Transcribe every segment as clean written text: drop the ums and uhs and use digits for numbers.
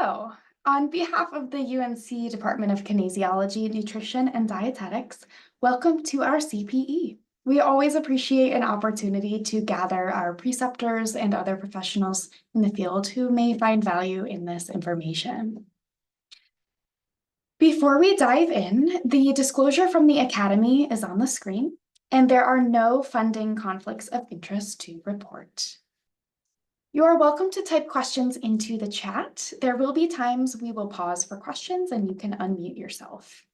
Hello. On behalf of the UNC Department of Kinesiology, Nutrition, and Dietetics, welcome to our CPE. We always appreciate an opportunity to gather our preceptors and other professionals in the field who may find value in this information. Before we dive in, the disclosure from the Academy is on the screen, and there are no funding conflicts of interest to report. You are welcome to type questions into the chat. There will be times we will pause for questions and you can unmute yourself.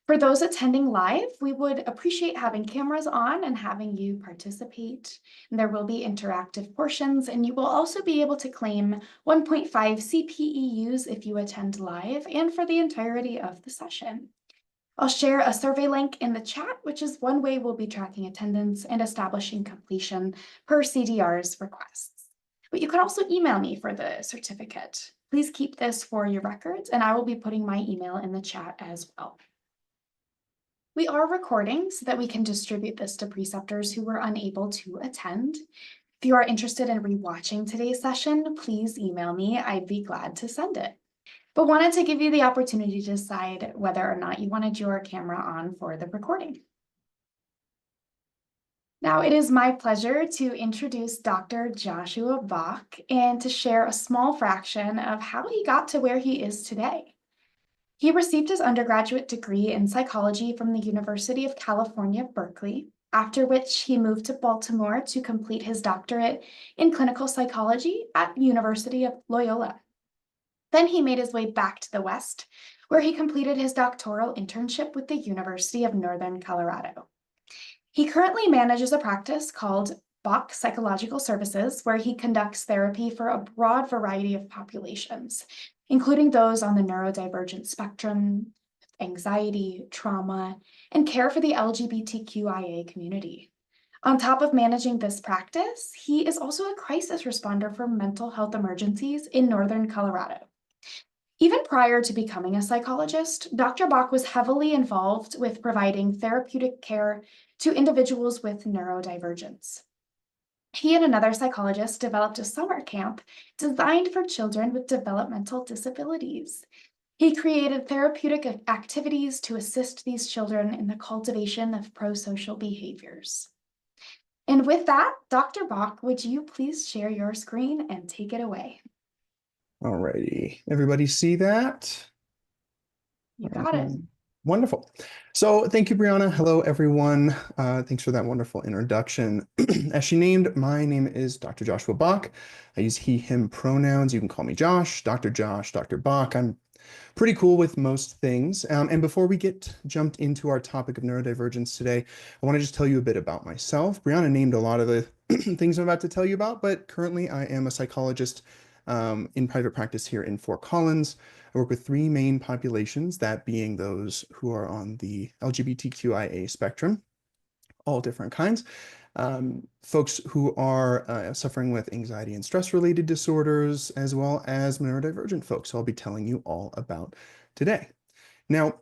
For those attending live, we would appreciate having cameras on and having you participate. And there will be interactive portions, and you will also be able to claim 1.5 CPEUs if you attend live and for the entirety of the session. I'll share a survey link in the chat, which is one way we'll be tracking attendance and establishing completion per CDR's requests. But you can also email me for the certificate. Please keep this for your records, and I will be putting my email in the chat as well. We are recording so that we can distribute this to preceptors who were unable to attend. If you are interested in rewatching today's session, please email me. I'd be glad to send it. But wanted to give you the opportunity to decide whether or not you wanted your camera on for the recording. Now, it is my pleasure to introduce Dr. Joshua Bach and to share a small fraction of how he got to where he is today. He received his undergraduate degree in psychology from the University of California, Berkeley, after which he moved to Baltimore to complete his doctorate in clinical psychology at the University of Loyola. Then he made his way back to the West, where he completed his doctoral internship with the University of Northern Colorado. He currently manages a practice called Bach Psychological Services, where he conducts therapy for a broad variety of populations, including those on the neurodivergent spectrum, anxiety, trauma, and care for the LGBTQIA community. On top of managing this practice, he is also a crisis responder for mental health emergencies in Northern Colorado. Even prior to becoming a psychologist, Dr. Bach was heavily involved with providing therapeutic care to individuals with neurodivergence. He and another psychologist developed a summer camp designed for children with developmental disabilities. He created therapeutic activities to assist these children in the cultivation of pro-social behaviors. And with that, Dr. Bach, would you please share your screen and take it away? All righty. Everybody see that? You got it. Wonderful. So thank you, Brianna. Hello, everyone. Thanks for that wonderful introduction. As she named, my name is Dr. Joshua Bach. I use he, him pronouns. You can call me Josh, Dr. Bach. I'm pretty cool with most things. And before we get jumped into our topic of neurodivergence today, I want to just tell you a bit about myself. Brianna named a lot of the things I'm about to tell you about, but currently I am a psychologist in private practice here in Fort Collins. I work with three main populations, that being those who are on the LGBTQIA spectrum, all different kinds. Folks who are suffering with anxiety and stress-related disorders, as well as neurodivergent folks, who I'll be telling you all about today. Now,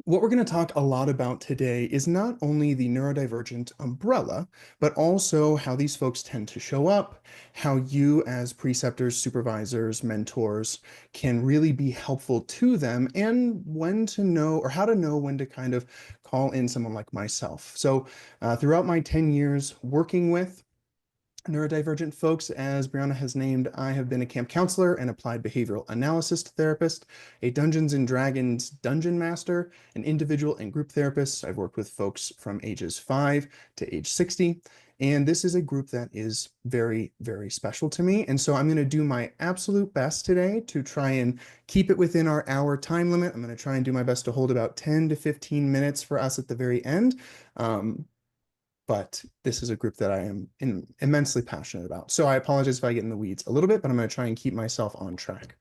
what we're going to talk a lot about today is not only the neurodivergent umbrella, but also how these folks tend to show up, how you as preceptors, supervisors, mentors can really be helpful to them, and when to know, or how to know when to kind of call in someone like myself. So throughout my 10 years working with neurodivergent folks, as Brianna has named, I have been a camp counselor, an applied behavioral analysis therapist, a Dungeons and Dragons dungeon master, an individual and group therapist. I've worked with folks from ages 5 to age 60. And this is a group that is very, very special to me. And so I'm going to do my absolute best today to try and keep it within our hour time limit. I'm going to try and do my best to hold about 10 to 15 minutes for us at the very end. But this is a group that I am immensely passionate about. So I apologize if I get in the weeds a little bit, but I'm going to try and keep myself on track.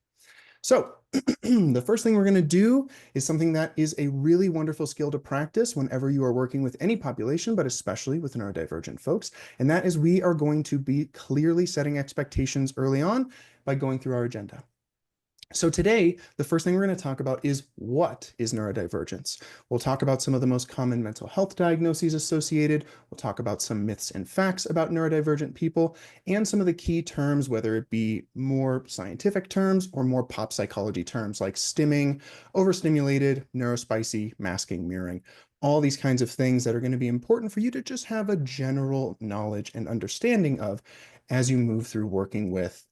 So the first thing we're going to do is something that is a really wonderful skill to practice whenever you are working with any population, but especially with neurodivergent folks. And that is we are going to be clearly setting expectations early on by going through our agenda. So today, the first thing we're going to talk about is what is neurodivergence. We'll talk about some of the most common mental health diagnoses associated. We'll talk about some myths and facts about neurodivergent people and some of the key terms, whether it be more scientific terms or more pop psychology terms like stimming, overstimulated, neurospicy, masking, mirroring, all these kinds of things that are going to be important for you to just have a general knowledge and understanding of as you move through working with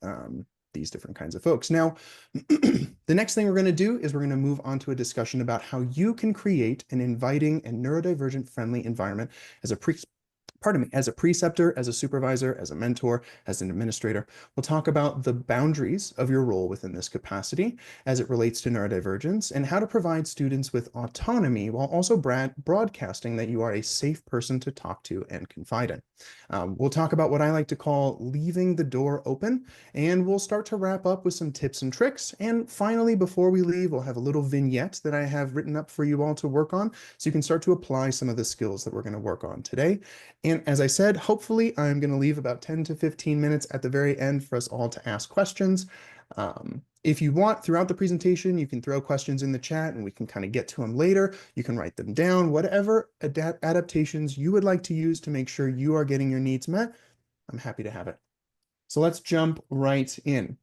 these different kinds of folks. Now, the next thing we're going to do is we're going to move on to a discussion about how you can create an inviting and neurodivergent friendly environment as a as a preceptor, as a supervisor, as a mentor, as an administrator. We'll talk about the boundaries of your role within this capacity as it relates to neurodivergence and how to provide students with autonomy while also broadcasting that you are a safe person to talk to and confide in. We'll talk about what I like to call leaving the door open, and we'll start to wrap up with some tips and tricks. And finally, before we leave, we'll have a little vignette that I have written up for you all to work on so you can start to apply some of the skills that we're going to work on today. And as I said, hopefully I'm going to leave about 10 to 15 minutes at the very end for us all to ask questions. If you want, throughout the presentation, you can throw questions in the chat and we can kind of get to them later. You can write them down, whatever adaptations you would like to use to make sure you are getting your needs met. I'm happy to have it. So let's jump right in.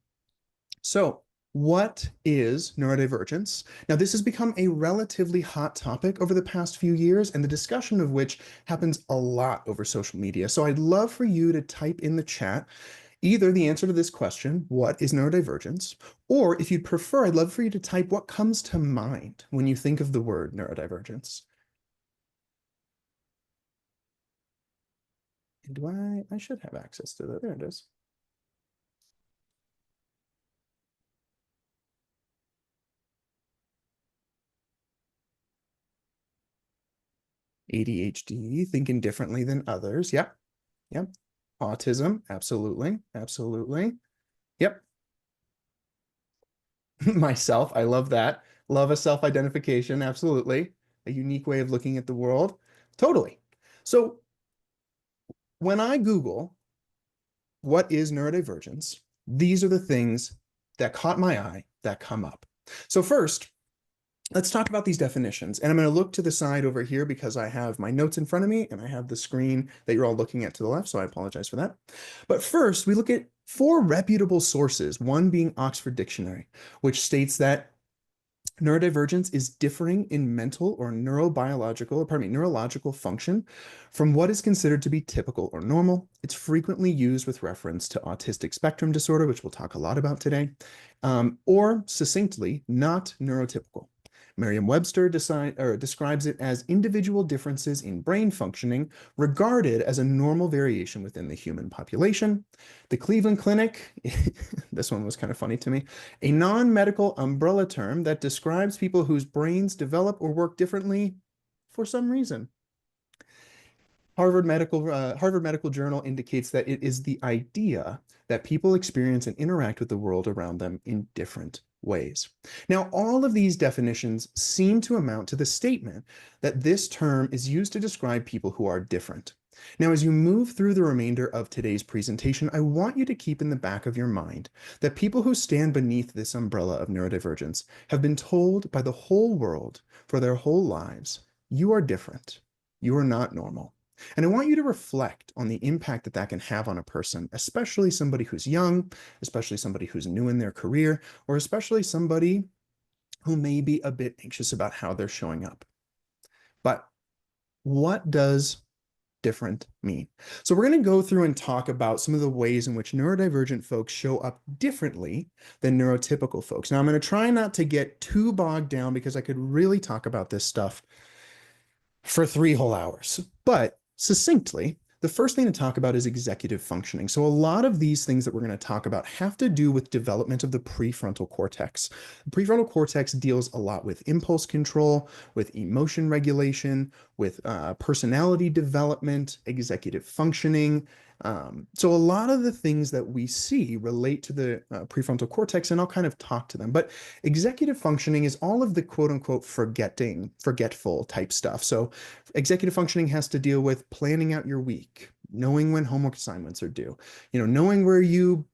So what is neurodivergence? Now, this has become a relatively hot topic over the past few years, and the discussion of which happens a lot over social media. So I'd love for you to type in the chat either the answer to this question, what is neurodivergence? Or if you'd prefer, I'd love for you to type what comes to mind when you think of the word neurodivergence. And do I should have access to that. There it is. ADHD, thinking differently than others. Yep. Yep. Autism. Absolutely. Absolutely. Yep. Myself. I love that. Love a self-identification. Absolutely. A unique way of looking at the world. Totally. So when I Google what is neurodivergence, these are the things that caught my eye that come up. So first, let's talk about these definitions. And I'm going to look to the side over here because I have my notes in front of me and I have the screen that you're all looking at to the left. So I apologize for that. But first, we look at 4 reputable sources, one being Oxford Dictionary, which states that neurodivergence is differing in mental or neurological function from what is considered to be typical or normal. It's frequently used with reference to autistic spectrum disorder, which we'll talk a lot about today, or succinctly, not neurotypical. Merriam-Webster describes it as individual differences in brain functioning regarded as a normal variation within the human population. The Cleveland Clinic, this one was kind of funny to me, a non-medical umbrella term that describes people whose brains develop or work differently for some reason. Harvard Medical Journal indicates that it is the idea that people experience and interact with the world around them in different ways. Now, all of these definitions seem to amount to the statement that this term is used to describe people who are different. Now, as you move through the remainder of today's presentation, I want you to keep in the back of your mind that people who stand beneath this umbrella of neurodivergence have been told by the whole world for their whole lives, you are different, you are not normal. And I want you to reflect on the impact that that can have on a person, especially somebody who's young, especially somebody who's new in their career, or especially somebody who may be a bit anxious about how they're showing up. But what does different mean? So we're going to go through and talk about some of the ways in which neurodivergent folks show up differently than neurotypical folks. Now, I'm going to try not to get too bogged down because I could really talk about this stuff for 3 whole hours. But succinctly, the first thing to talk about is executive functioning. So a lot of these things that we're going to talk about have to do with development of the prefrontal cortex. The prefrontal cortex deals a lot with impulse control, with emotion regulation, with personality development, executive functioning. So a lot of the things that we see relate to the prefrontal cortex, and I'll kind of talk to them. But executive functioning is all of the quote unquote forgetful type stuff. So executive functioning has to deal with planning out your week, knowing when homework assignments are due, knowing where you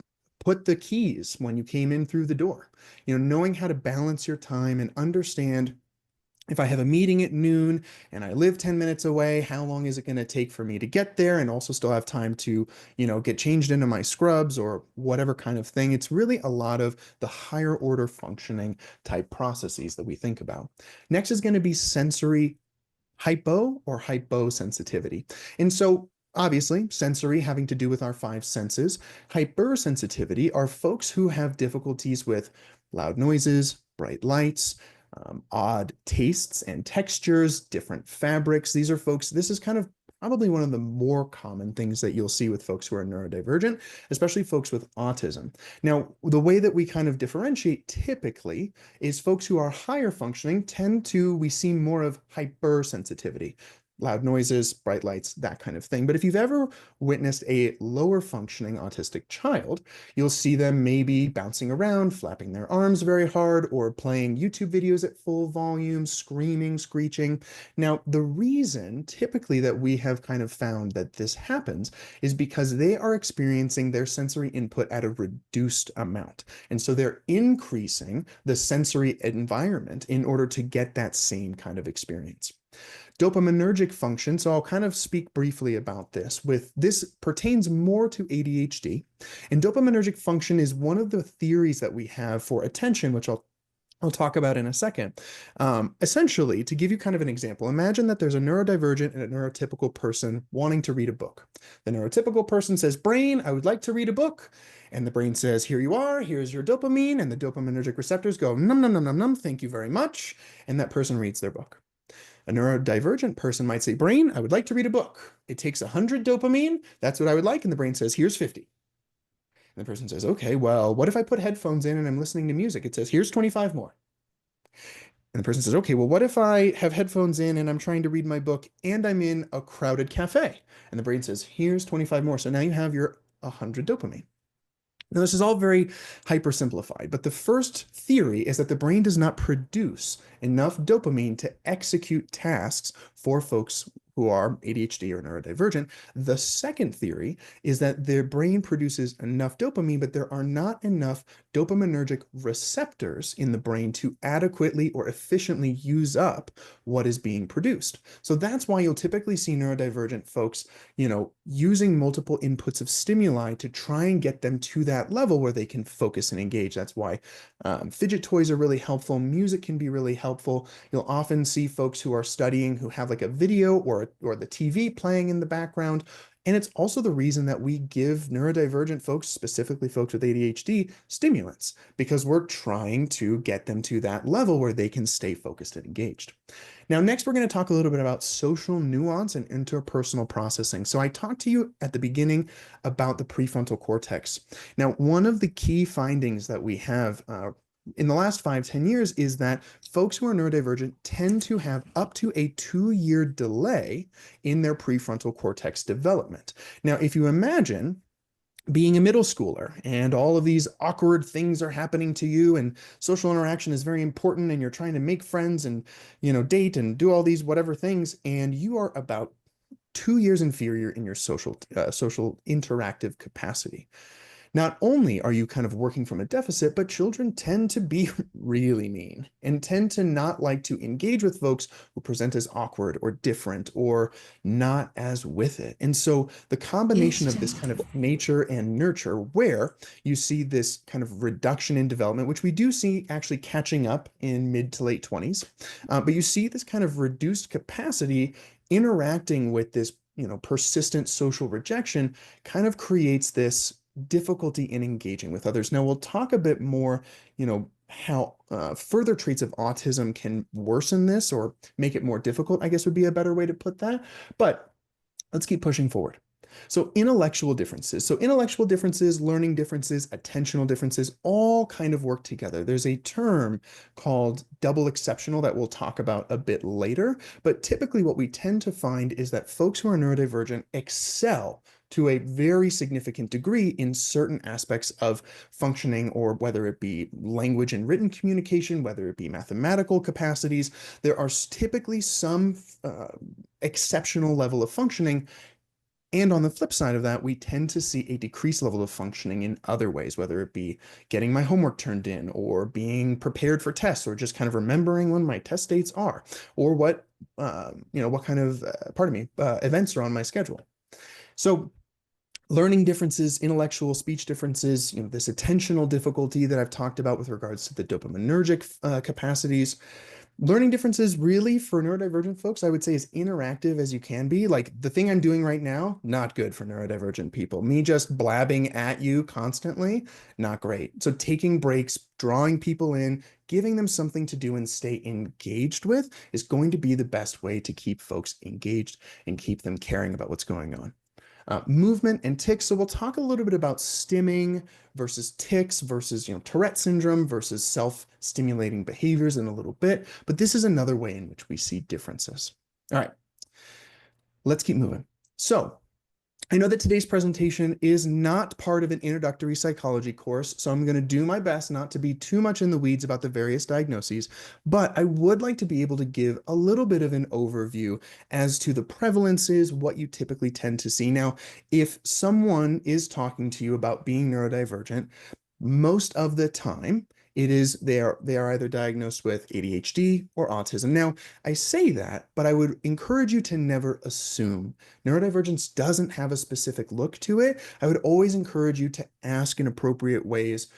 put the keys when you came in through the door. Knowing how to balance your time and understand, if I have a meeting at noon and I live 10 minutes away, how long is it going to take for me to get there and also still have time to, get changed into my scrubs or whatever kind of thing. It's really a lot of the higher order functioning type processes that we think about. Next is going to be sensory hypo or hyposensitivity. And so obviously, sensory having to do with our five senses. Hypersensitivity are folks who have difficulties with loud noises, bright lights, odd tastes and textures, different fabrics. These are folks, this is kind of probably one of the more common things that you'll see with folks who are neurodivergent, especially folks with autism. Now, the way that we kind of differentiate typically is folks who are higher functioning we see more of hypersensitivity, loud noises, bright lights, that kind of thing. But if you've ever witnessed a lower functioning autistic child, you'll see them maybe bouncing around, flapping their arms very hard, or playing YouTube videos at full volume, screaming, screeching. Now, the reason typically that we have kind of found that this happens is because they are experiencing their sensory input at a reduced amount. And so they're increasing the sensory environment in order to get that same kind of experience. Dopaminergic function, so I'll kind of speak briefly about this. This pertains more to ADHD, and dopaminergic function is one of the theories that we have for attention, which I'll talk about in a second. Essentially, to give you kind of an example, imagine that there's a neurodivergent and a neurotypical person wanting to read a book. The neurotypical person says, "Brain, I would like to read a book." And the brain says, "Here you are, here's your dopamine." And the dopaminergic receptors go, "Num, num, num, num, num, thank you very much." And that person reads their book. A neurodivergent person might say, "Brain, I would like to read a book. It takes 100 dopamine. That's what I would like." And the brain says, "Here's 50." And the person says, "Okay, well, what if I put headphones in and I'm listening to music?" It says, "Here's 25 more." And the person says, "Okay, well, what if I have headphones in and I'm trying to read my book and I'm in a crowded cafe?" And the brain says, "Here's 25 more." So now you have your 100 dopamine. Now, this is all very hypersimplified, but the first theory is that the brain does not produce enough dopamine to execute tasks for folks who are ADHD or neurodivergent. The second theory is that their brain produces enough dopamine, but there are not enough dopaminergic receptors in the brain to adequately or efficiently use up what is being produced. So that's why you'll typically see neurodivergent folks, using multiple inputs of stimuli to try and get them to that level where they can focus and engage. That's why fidget toys are really helpful. Music can be really helpful. You'll often see folks who are studying who have like a video or the TV playing in the background. And it's also the reason that we give neurodivergent folks, specifically folks with ADHD, stimulants, because we're trying to get them to that level where they can stay focused and engaged. Now, next, we're going to talk a little bit about social nuance and interpersonal processing. So I talked to you at the beginning about the prefrontal cortex. Now, one of the key findings that we have in the last 5-10 years is that folks who are neurodivergent tend to have up to a 2-year delay in their prefrontal cortex development. Now, if you imagine being a middle schooler and all of these awkward things are happening to you and social interaction is very important and you're trying to make friends and, date and do all these whatever things, and you are about 2 years inferior in your social interactive capacity. Not only are you kind of working from a deficit, but children tend to be really mean and tend to not like to engage with folks who present as awkward or different or not as with it. And so the combination of this kind of nature and nurture, where you see this kind of reduction in development, which we do see actually catching up in mid to late 20s, but you see this kind of reduced capacity interacting with this, persistent social rejection kind of creates this difficulty in engaging with others. Now, we'll talk a bit more, how further traits of autism can worsen this or make it more difficult, I guess would be a better way to put that. But let's keep pushing forward. So intellectual differences. So intellectual differences, learning differences, attentional differences, all kind of work together. There's a term called double exceptional that we'll talk about a bit later. But typically what we tend to find is that folks who are neurodivergent excel to a very significant degree in certain aspects of functioning, or whether it be language and written communication, whether it be mathematical capacities. There are typically some exceptional level of functioning. And on the flip side of that, we tend to see a decreased level of functioning in other ways, whether it be getting my homework turned in or being prepared for tests or just kind of remembering when my test dates are or what kind of, events are on my schedule. So learning differences, intellectual speech differences, this attentional difficulty that I've talked about with regards to the dopaminergic capacities. Learning differences really for neurodivergent folks, I would say, as interactive as you can be. Like the thing I'm doing right now, not good for neurodivergent people. Me just blabbing at you constantly, not great. So taking breaks, drawing people in, giving them something to do and stay engaged with is going to be the best way to keep folks engaged and keep them caring about what's going on. Movement and tics. So we'll talk a little bit about stimming versus tics versus Tourette syndrome versus self-stimulating behaviors in a little bit. But this is another way in which we see differences. All right, let's keep moving. So I know that today's presentation is not part of an introductory psychology course, so I'm going to do my best not to be too much in the weeds about the various diagnoses, but I would like to be able to give a little bit of an overview as to the prevalences, what you typically tend to see. Now, if someone is talking to you about being neurodivergent, most of the time, they are either diagnosed with ADHD or autism. Now, I say that, but I would encourage you to never assume. Neurodivergence doesn't have a specific look to it. I would always encourage you to ask in appropriate ways,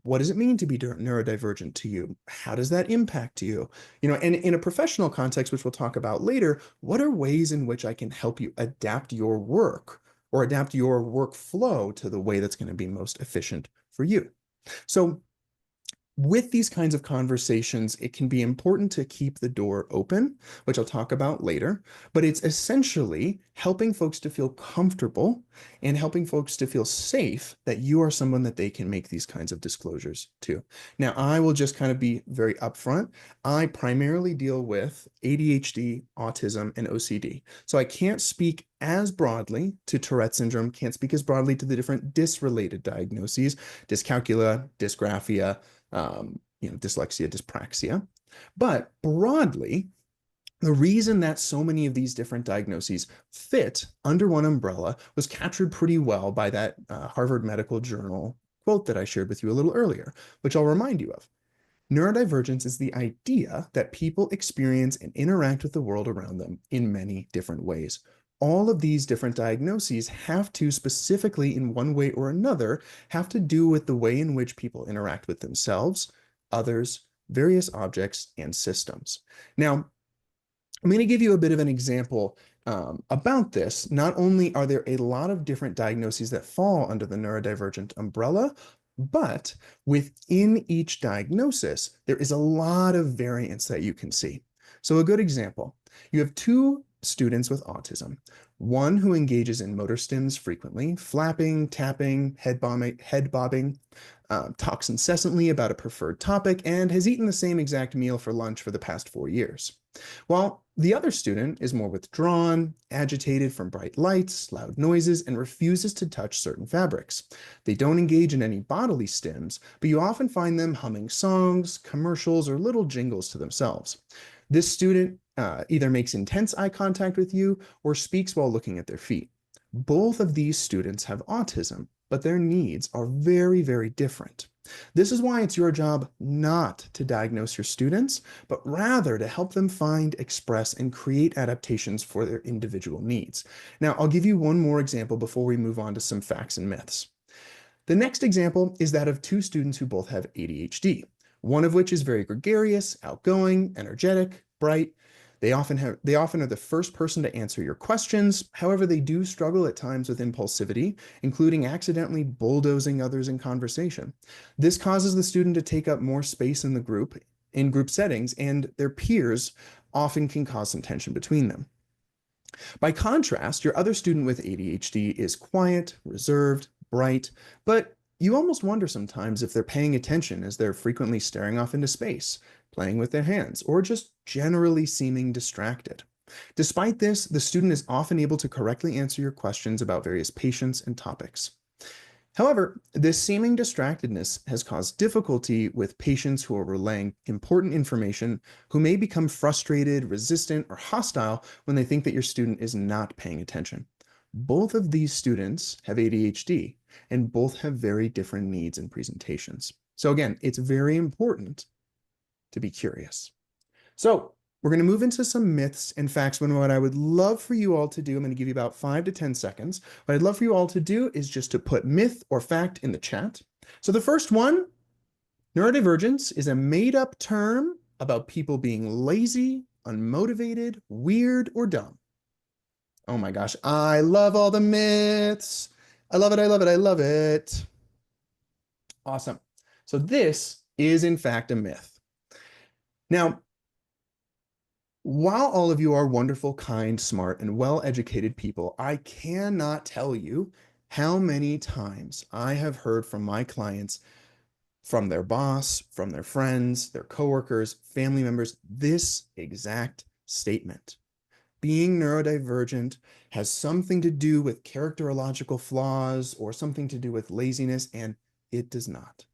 what does it mean to be neurodivergent to you? How does that impact you? And in a professional context, which we'll talk about later, what are ways in which I can help you adapt your work or adapt your workflow to the way that's going to be most efficient for you? So with these kinds of conversations, it can be important to keep the door open, which I'll talk about later, but it's essentially helping folks to feel comfortable and helping folks to feel safe that you are someone that they can make these kinds of disclosures to. Now, I will just kind of be very upfront. I primarily deal with ADHD, autism, and OCD. So I can't speak as broadly to Tourette syndrome, can't speak as broadly to the different dysrelated diagnoses, dyscalculia, dysgraphia, dyslexia, dyspraxia. But broadly, the reason that so many of these different diagnoses fit under one umbrella was captured pretty well by that Harvard Medical Journal quote that I shared with you a little earlier, which I'll remind you of. Neurodivergence is the idea that people experience and interact with the world around them in many different ways. All of these different diagnoses have to specifically, in one way or another, have to do with the way in which people interact with themselves, others, various objects, and systems. Now, I'm going to give you a bit of an example about this. Not only are there a lot of different diagnoses that fall under the neurodivergent umbrella, but within each diagnosis, there is a lot of variance that you can see. So a good example, you have two students with autism, one who engages in motor stims frequently, flapping, tapping, head bobbing, talks incessantly about a preferred topic, and has eaten the same exact meal for lunch for the past 4 years. While the other student is more withdrawn, agitated from bright lights, loud noises, and refuses to touch certain fabrics. They don't engage in any bodily stims, but you often find them humming songs, commercials, or little jingles to themselves. This student either makes intense eye contact with you or speaks while looking at their feet. Both of these students have autism, but their needs are very, very different. This is why it's your job not to diagnose your students, but rather to help them find, express, and create adaptations for their individual needs. Now, I'll give you one more example before we move on to some facts and myths. The next example is that of two students who both have ADHD, one of which is very gregarious, outgoing, energetic, bright. They often are the first person to answer your questions. However, they do struggle at times with impulsivity, including accidentally bulldozing others in conversation. This causes the student to take up more space in group settings, and their peers often can cause some tension between them. By contrast, your other student with ADHD is quiet, reserved, bright, but you almost wonder sometimes if they're paying attention as they're frequently staring off into space, playing with their hands, or just generally seeming distracted. Despite this, the student is often able to correctly answer your questions about various patients and topics. However, this seeming distractedness has caused difficulty with patients who are relaying important information who may become frustrated, resistant, or hostile when they think that your student is not paying attention. Both of these students have ADHD, and both have very different needs and presentations. So again, it's very important to be curious. So we're going to move into some myths and facts. When what I would love for you all to do, I'm going to give you about 5 to 10 seconds. What I'd love for you all to do is just to put myth or fact in the chat. So the first one, neurodivergence is a made-up term about people being lazy, unmotivated, weird, or dumb. Oh my gosh, I love all the myths. I love it, I love it, I love it. Awesome. So this is in fact a myth. Now, while all of you are wonderful, kind, smart, and well-educated people, I cannot tell you how many times I have heard from my clients, from their boss, from their friends, their coworkers, family members, this exact statement. Being neurodivergent has something to do with characterological flaws or something to do with laziness, and it does not.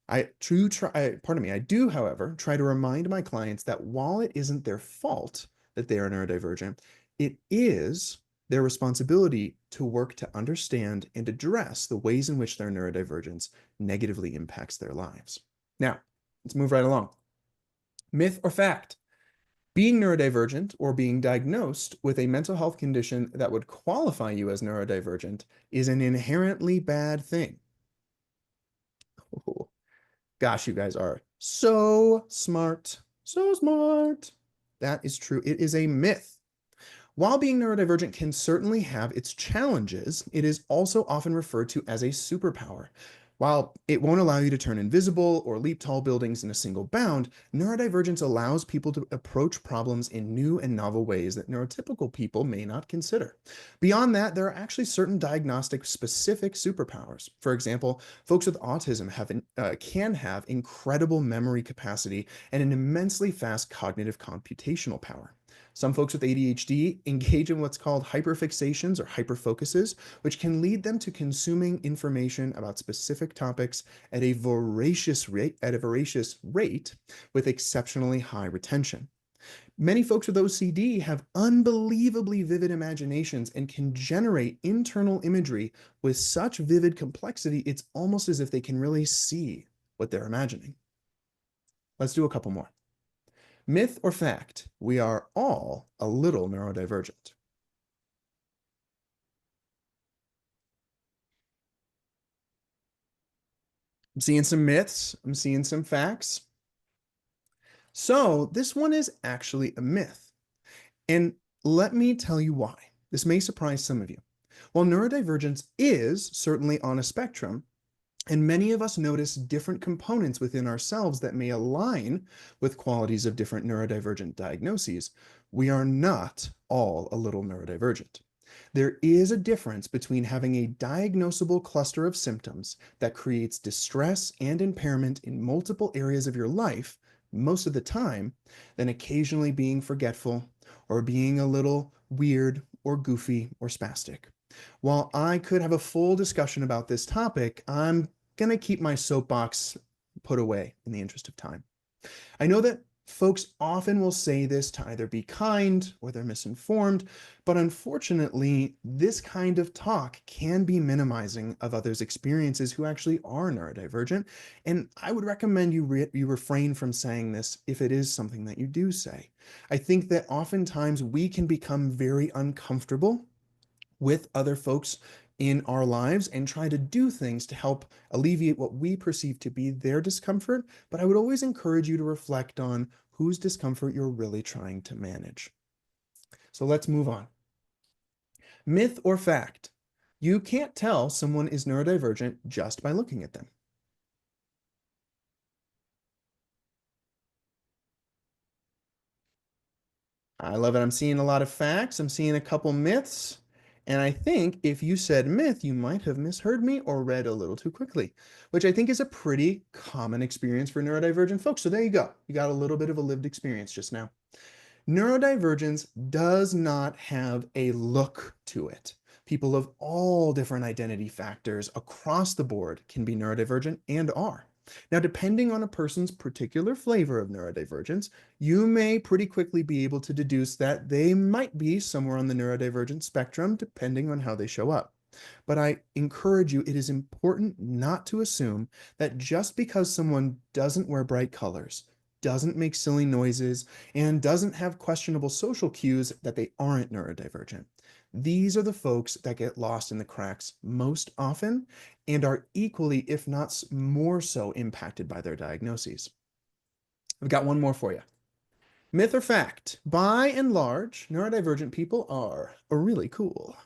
I do, however, try to remind my clients that while it isn't their fault that they are neurodivergent, it is their responsibility to work to understand and address the ways in which their neurodivergence negatively impacts their lives. Now, let's move right along. Myth or fact? Being neurodivergent or being diagnosed with a mental health condition that would qualify you as neurodivergent is an inherently bad thing. Oh, gosh, you guys are so smart. So smart. That is true. It is a myth. While being neurodivergent can certainly have its challenges, it is also often referred to as a superpower. While it won't allow you to turn invisible or leap tall buildings in a single bound, neurodivergence allows people to approach problems in new and novel ways that neurotypical people may not consider. Beyond that, there are actually certain diagnostic specific superpowers. For example, folks with autism can have incredible memory capacity and an immensely fast cognitive computational power. Some folks with ADHD engage in what's called hyperfixations or hyperfocuses, which can lead them to consuming information about specific topics at a voracious rate with exceptionally high retention. Many folks with OCD have unbelievably vivid imaginations and can generate internal imagery with such vivid complexity, it's almost as if they can really see what they're imagining. Let's do a couple more. Myth or fact, we are all a little neurodivergent. I'm seeing some myths, I'm seeing some facts. So this one is actually a myth. And let me tell you why. This may surprise some of you. While neurodivergence is certainly on a spectrum, and many of us notice different components within ourselves that may align with qualities of different neurodivergent diagnoses, we are not all a little neurodivergent. There is a difference between having a diagnosable cluster of symptoms that creates distress and impairment in multiple areas of your life most of the time, than occasionally being forgetful or being a little weird or goofy or spastic. While I could have a full discussion about this topic, I'm going to keep my soapbox put away in the interest of time. I know that folks often will say this to either be kind or they're misinformed, but unfortunately, this kind of talk can be minimizing of others' experiences who actually are neurodivergent, and I would recommend you refrain from saying this if it is something that you do say. I think that oftentimes we can become very uncomfortable with other folks in our lives and try to do things to help alleviate what we perceive to be their discomfort. But I would always encourage you to reflect on whose discomfort you're really trying to manage. So let's move on. Myth or fact? You can't tell someone is neurodivergent just by looking at them. I love it. I'm seeing a lot of facts. I'm seeing a couple myths. And I think if you said myth, you might have misheard me or read a little too quickly, which I think is a pretty common experience for neurodivergent folks. So there you go. You got a little bit of a lived experience just now. Neurodivergence does not have a look to it. People of all different identity factors across the board can be neurodivergent and are. Now, depending on a person's particular flavor of neurodivergence, you may pretty quickly be able to deduce that they might be somewhere on the neurodivergent spectrum, depending on how they show up. But I encourage you, it is important not to assume that just because someone doesn't wear bright colors, doesn't make silly noises, and doesn't have questionable social cues, that they aren't neurodivergent. These are the folks that get lost in the cracks most often and are equally, if not more so, impacted by their diagnoses. I've got one more for you. Myth or fact? By and large, neurodivergent people are really cool.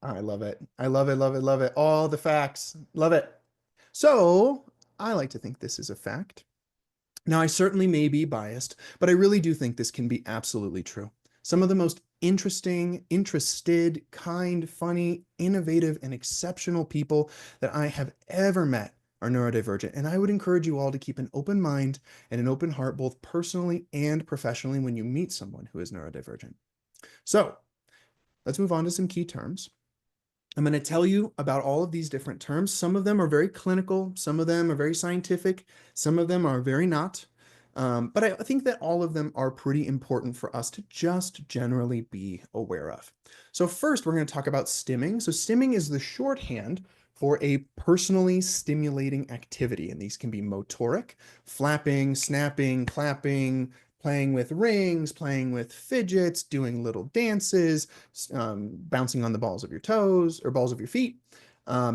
I love it. I love it, love it, love it. All the facts. Love it. So I like to think this is a fact. Now, I certainly may be biased, but I really do think this can be absolutely true. Some of the most interesting, interested, kind, funny, innovative, and exceptional people that I have ever met are neurodivergent. And I would encourage you all to keep an open mind and an open heart, both personally and professionally, when you meet someone who is neurodivergent. So let's move on to some key terms. I'm going to tell you about all of these different terms. Some of them are very clinical, some of them are very scientific, some of them are very not. But I think that all of them are pretty important for us to just generally be aware of. So first, we're going to talk about stimming. So stimming is the shorthand for a personally stimulating activity. And these can be motoric, flapping, snapping, clapping, playing with rings, playing with fidgets, doing little dances, bouncing on the balls of your toes or balls of your feet.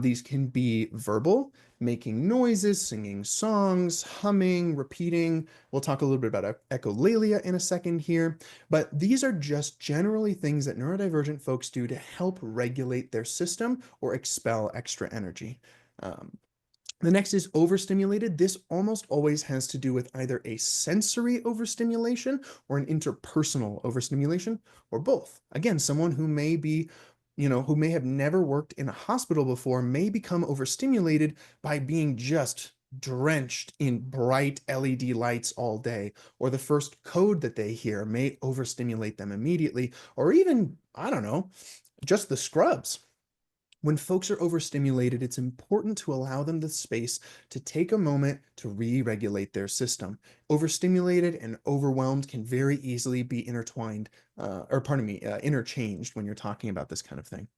These can be verbal, making noises, singing songs, humming, repeating. We'll talk a little bit about echolalia in a second here, but these are just generally things that neurodivergent folks do to help regulate their system or expel extra energy. The next is overstimulated. This almost always has to do with either a sensory overstimulation or an interpersonal overstimulation, or both. Again, someone who may be, who may have never worked in a hospital before may become overstimulated by being just drenched in bright LED lights all day, or the first code that they hear may overstimulate them immediately, or even, I don't know, just the scrubs. When folks are overstimulated, it's important to allow them the space to take a moment to re-regulate their system. Overstimulated and overwhelmed can very easily be interchanged when you're talking about this kind of thing.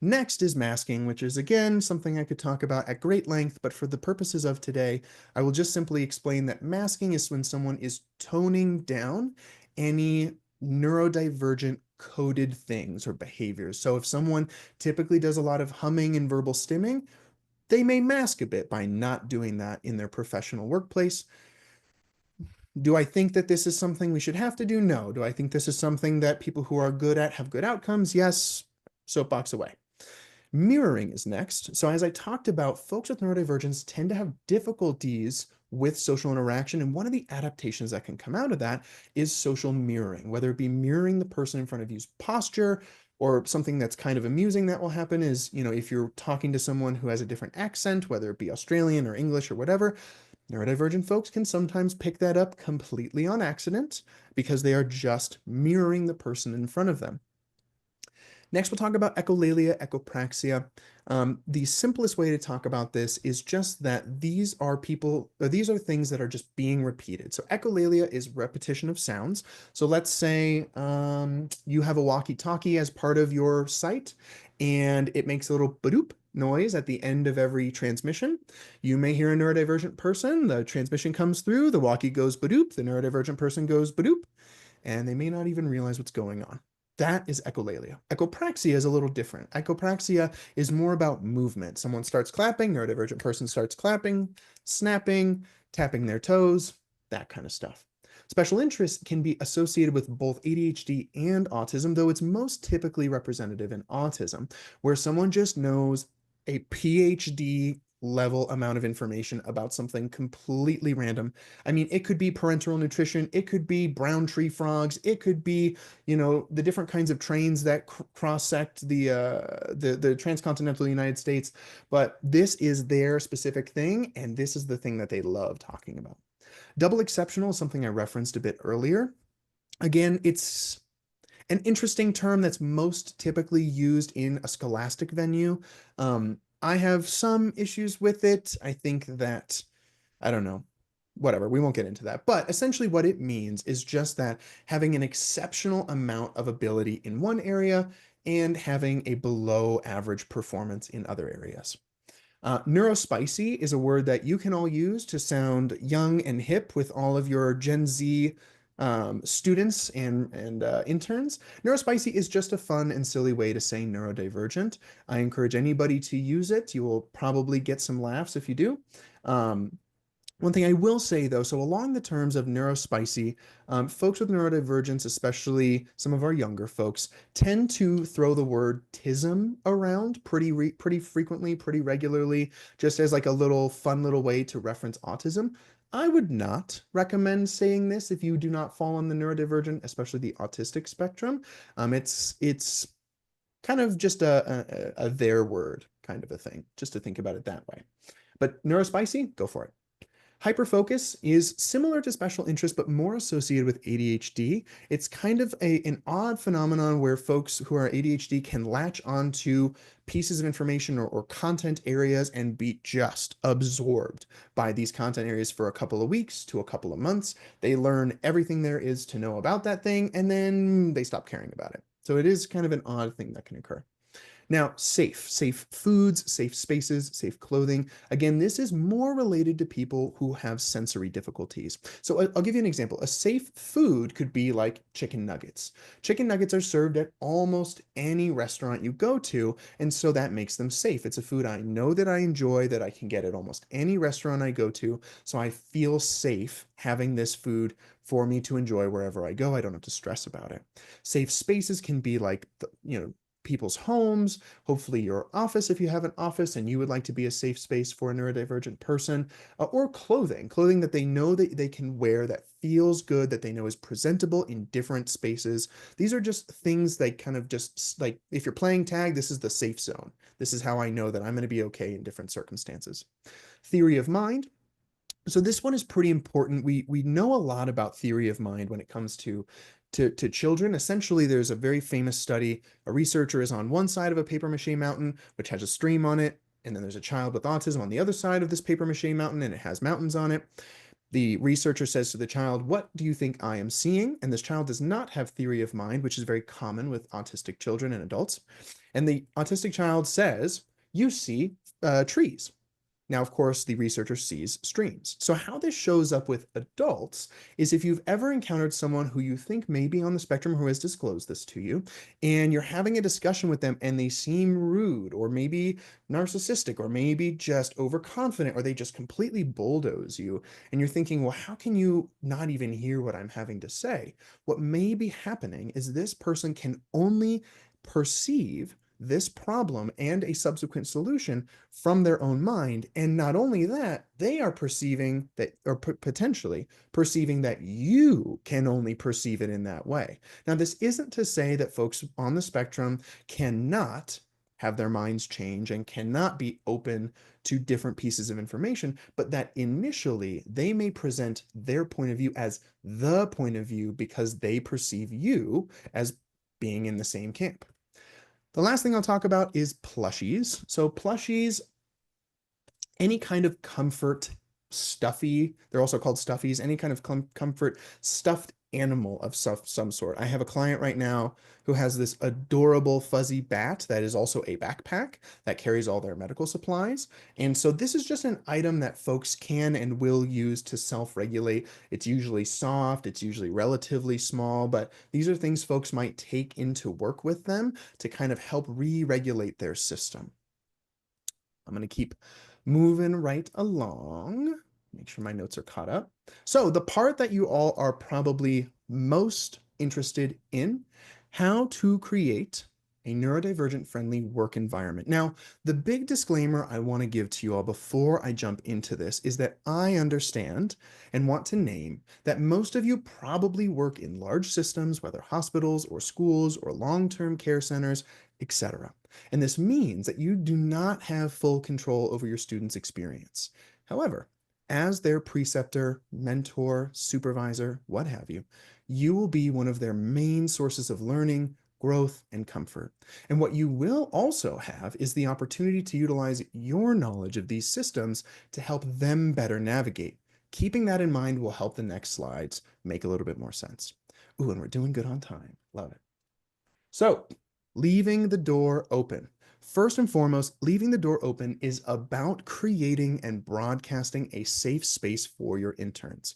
Next is masking, which is again something I could talk about at great length, but for the purposes of today, I will just simply explain that masking is when someone is toning down any neurodivergent coded things or behaviors. So if someone typically does a lot of humming and verbal stimming, they may mask a bit by not doing that in their professional workplace. Do I think that this is something we should have to do? No. Do I think this is something that people who are good at have good outcomes? Yes. Soapbox away. Mirroring is next. So as I talked about, folks with neurodivergence tend to have difficulties with social interaction. And one of the adaptations that can come out of that is social mirroring, whether it be mirroring the person in front of you's posture, or something that's kind of amusing that will happen is, if you're talking to someone who has a different accent, whether it be Australian or English or whatever, neurodivergent folks can sometimes pick that up completely on accident because they are just mirroring the person in front of them. Next, we'll talk about echolalia, echopraxia. The simplest way to talk about this is just that these are things that are just being repeated. So echolalia is repetition of sounds. So let's say you have a walkie-talkie as part of your site, and it makes a little badoop noise at the end of every transmission. You may hear a neurodivergent person, the transmission comes through, the walkie goes badoop, the neurodivergent person goes badoop, and they may not even realize what's going on. That is echolalia. Echopraxia is a little different. Echopraxia is more about movement. Someone starts clapping, neurodivergent person starts clapping, snapping, tapping their toes, that kind of stuff. Special interest can be associated with both ADHD and autism, though it's most typically representative in autism, where someone just knows a PhD level amount of information about something completely random. I mean, it could be parenteral nutrition, it could be brown tree frogs, it could be, the different kinds of trains that cross-sect the transcontinental United States. But this is their specific thing, and this is the thing that they love talking about. Double exceptional is something I referenced a bit earlier. Again, it's an interesting term that's most typically used in a scholastic venue. I have some issues with it. I think that, I don't know, whatever, we won't get into that. But essentially, what it means is just that having an exceptional amount of ability in one area and having a below average performance in other areas. Neurospicy is a word that you can all use to sound young and hip with all of your Gen Z students and interns. Neurospicy is just a fun and silly way to say neurodivergent. I encourage anybody to use it. You will probably get some laughs if you do. Um, One thing I will say though, so along the terms of neurospicy, folks with neurodivergence, especially some of our younger folks, tend to throw the word tism around pretty frequently, pretty regularly, just as like a little fun little way to reference autism. I would not recommend saying this if you do not fall on the neurodivergent, especially the autistic spectrum. It's kind of just a their word kind of a thing, just to think about it that way. But neurospicy, go for it. Hyperfocus is similar to special interest, but more associated with ADHD. It's kind of an odd phenomenon where folks who are ADHD can latch onto pieces of information or content areas and be just absorbed by these content areas for a couple of weeks to a couple of months. They learn everything there is to know about that thing, and then they stop caring about it. So it is kind of an odd thing that can occur. Now, safe foods, safe spaces, safe clothing. Again, this is more related to people who have sensory difficulties. So I'll give you an example. A safe food could be like chicken nuggets. Chicken nuggets are served at almost any restaurant you go to, and so that makes them safe. It's a food I know that I enjoy, that I can get at almost any restaurant I go to, so I feel safe having this food for me to enjoy wherever I go. I don't have to stress about it. Safe spaces can be like, people's homes, hopefully your office if you have an office and you would like to be a safe space for a neurodivergent person, or clothing that they know that they can wear that feels good, that they know is presentable in different spaces. These are just things that kind of just like, if you're playing tag, this is the safe zone. This is how I know that I'm going to be okay in different circumstances. Theory of mind. So this one is pretty important. We know a lot about theory of mind when it comes to children. Essentially, there's a very famous study. A researcher is on one side of a paper mache mountain, which has a stream on it, and then there's a child with autism on the other side of this paper mache mountain, and it has mountains on it. The researcher says to the child, "What do you think I am seeing?" And this child does not have theory of mind, which is very common with autistic children and adults. And the autistic child says, "You see trees." Now, of course, the researcher sees streams. So how this shows up with adults is if you've ever encountered someone who you think may be on the spectrum who has disclosed this to you, and you're having a discussion with them and they seem rude or maybe narcissistic or maybe just overconfident or they just completely bulldoze you, and you're thinking, well, how can you not even hear what I'm having to say? What may be happening is this person can only perceive this problem and a subsequent solution from their own mind. And not only that, they are perceiving that, or potentially perceiving that you can only perceive it in that way. Now, this isn't to say that folks on the spectrum cannot have their minds change and cannot be open to different pieces of information, but that initially they may present their point of view as the point of view because they perceive you as being in the same camp. The last thing I'll talk about is plushies. So plushies, any kind of comfort stuffy, they're also called stuffies, any kind of comfort stuffed animal of some sort. I have a client right now who has this adorable fuzzy bat that is also a backpack that carries all their medical supplies. And so this is just an item that folks can and will use to self-regulate. It's usually soft, it's usually relatively small, but these are things folks might take into work with them to kind of help re-regulate their system. I'm going to keep moving right along. Make sure my notes are caught up. So the part that you all are probably most interested in, how to create a neurodivergent friendly work environment. Now, the big disclaimer I want to give to you all before I jump into this is that I understand and want to name that most of you probably work in large systems, whether hospitals or schools or long-term care centers, etc. And this means that you do not have full control over your students' experience. However, as their preceptor, mentor, supervisor, what have you, you will be one of their main sources of learning, growth, and comfort. And what you will also have is the opportunity to utilize your knowledge of these systems to help them better navigate. Keeping that in mind will help the next slides make a little bit more sense. Ooh, and we're doing good on time. Love it. So, leaving the door open. First and foremost, leaving the door open is about creating and broadcasting a safe space for your interns.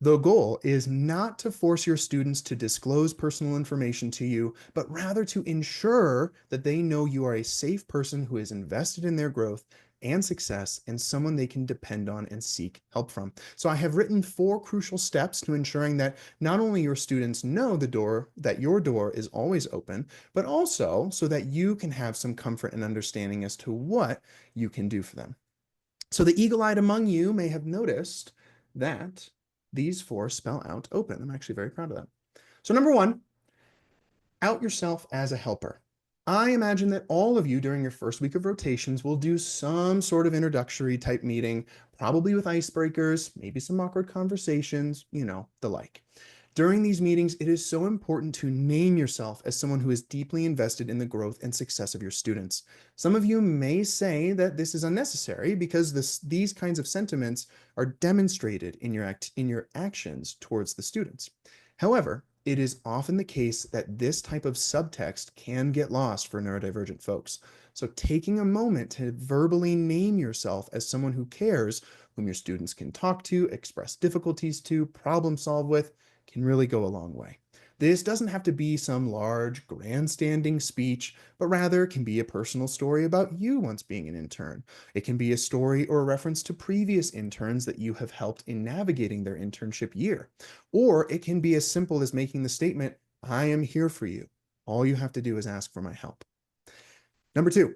The goal is not to force your students to disclose personal information to you, but rather to ensure that they know you are a safe person who is invested in their growth and success and someone they can depend on and seek help from. So I have written 4 crucial steps to ensuring that not only your students know that your door is always open, but also so that you can have some comfort and understanding as to what you can do for them. So the eagle-eyed among you may have noticed that these 4 spell out open. I'm actually very proud of that. So number 1, out yourself as a helper. I imagine that all of you during your first week of rotations will do some sort of introductory type meeting, probably with icebreakers, maybe some awkward conversations, the like. During these meetings, it is so important to name yourself as someone who is deeply invested in the growth and success of your students. Some of you may say that this is unnecessary because these kinds of sentiments are demonstrated in your actions towards the students. However, it is often the case that this type of subtext can get lost for neurodivergent folks. So taking a moment to verbally name yourself as someone who cares, whom your students can talk to, express difficulties to, problem solve with, can really go a long way. This doesn't have to be some large, grandstanding speech, but rather can be a personal story about you once being an intern. It can be a story or a reference to previous interns that you have helped in navigating their internship year. Or it can be as simple as making the statement, I am here for you. All you have to do is ask for my help. Number 2,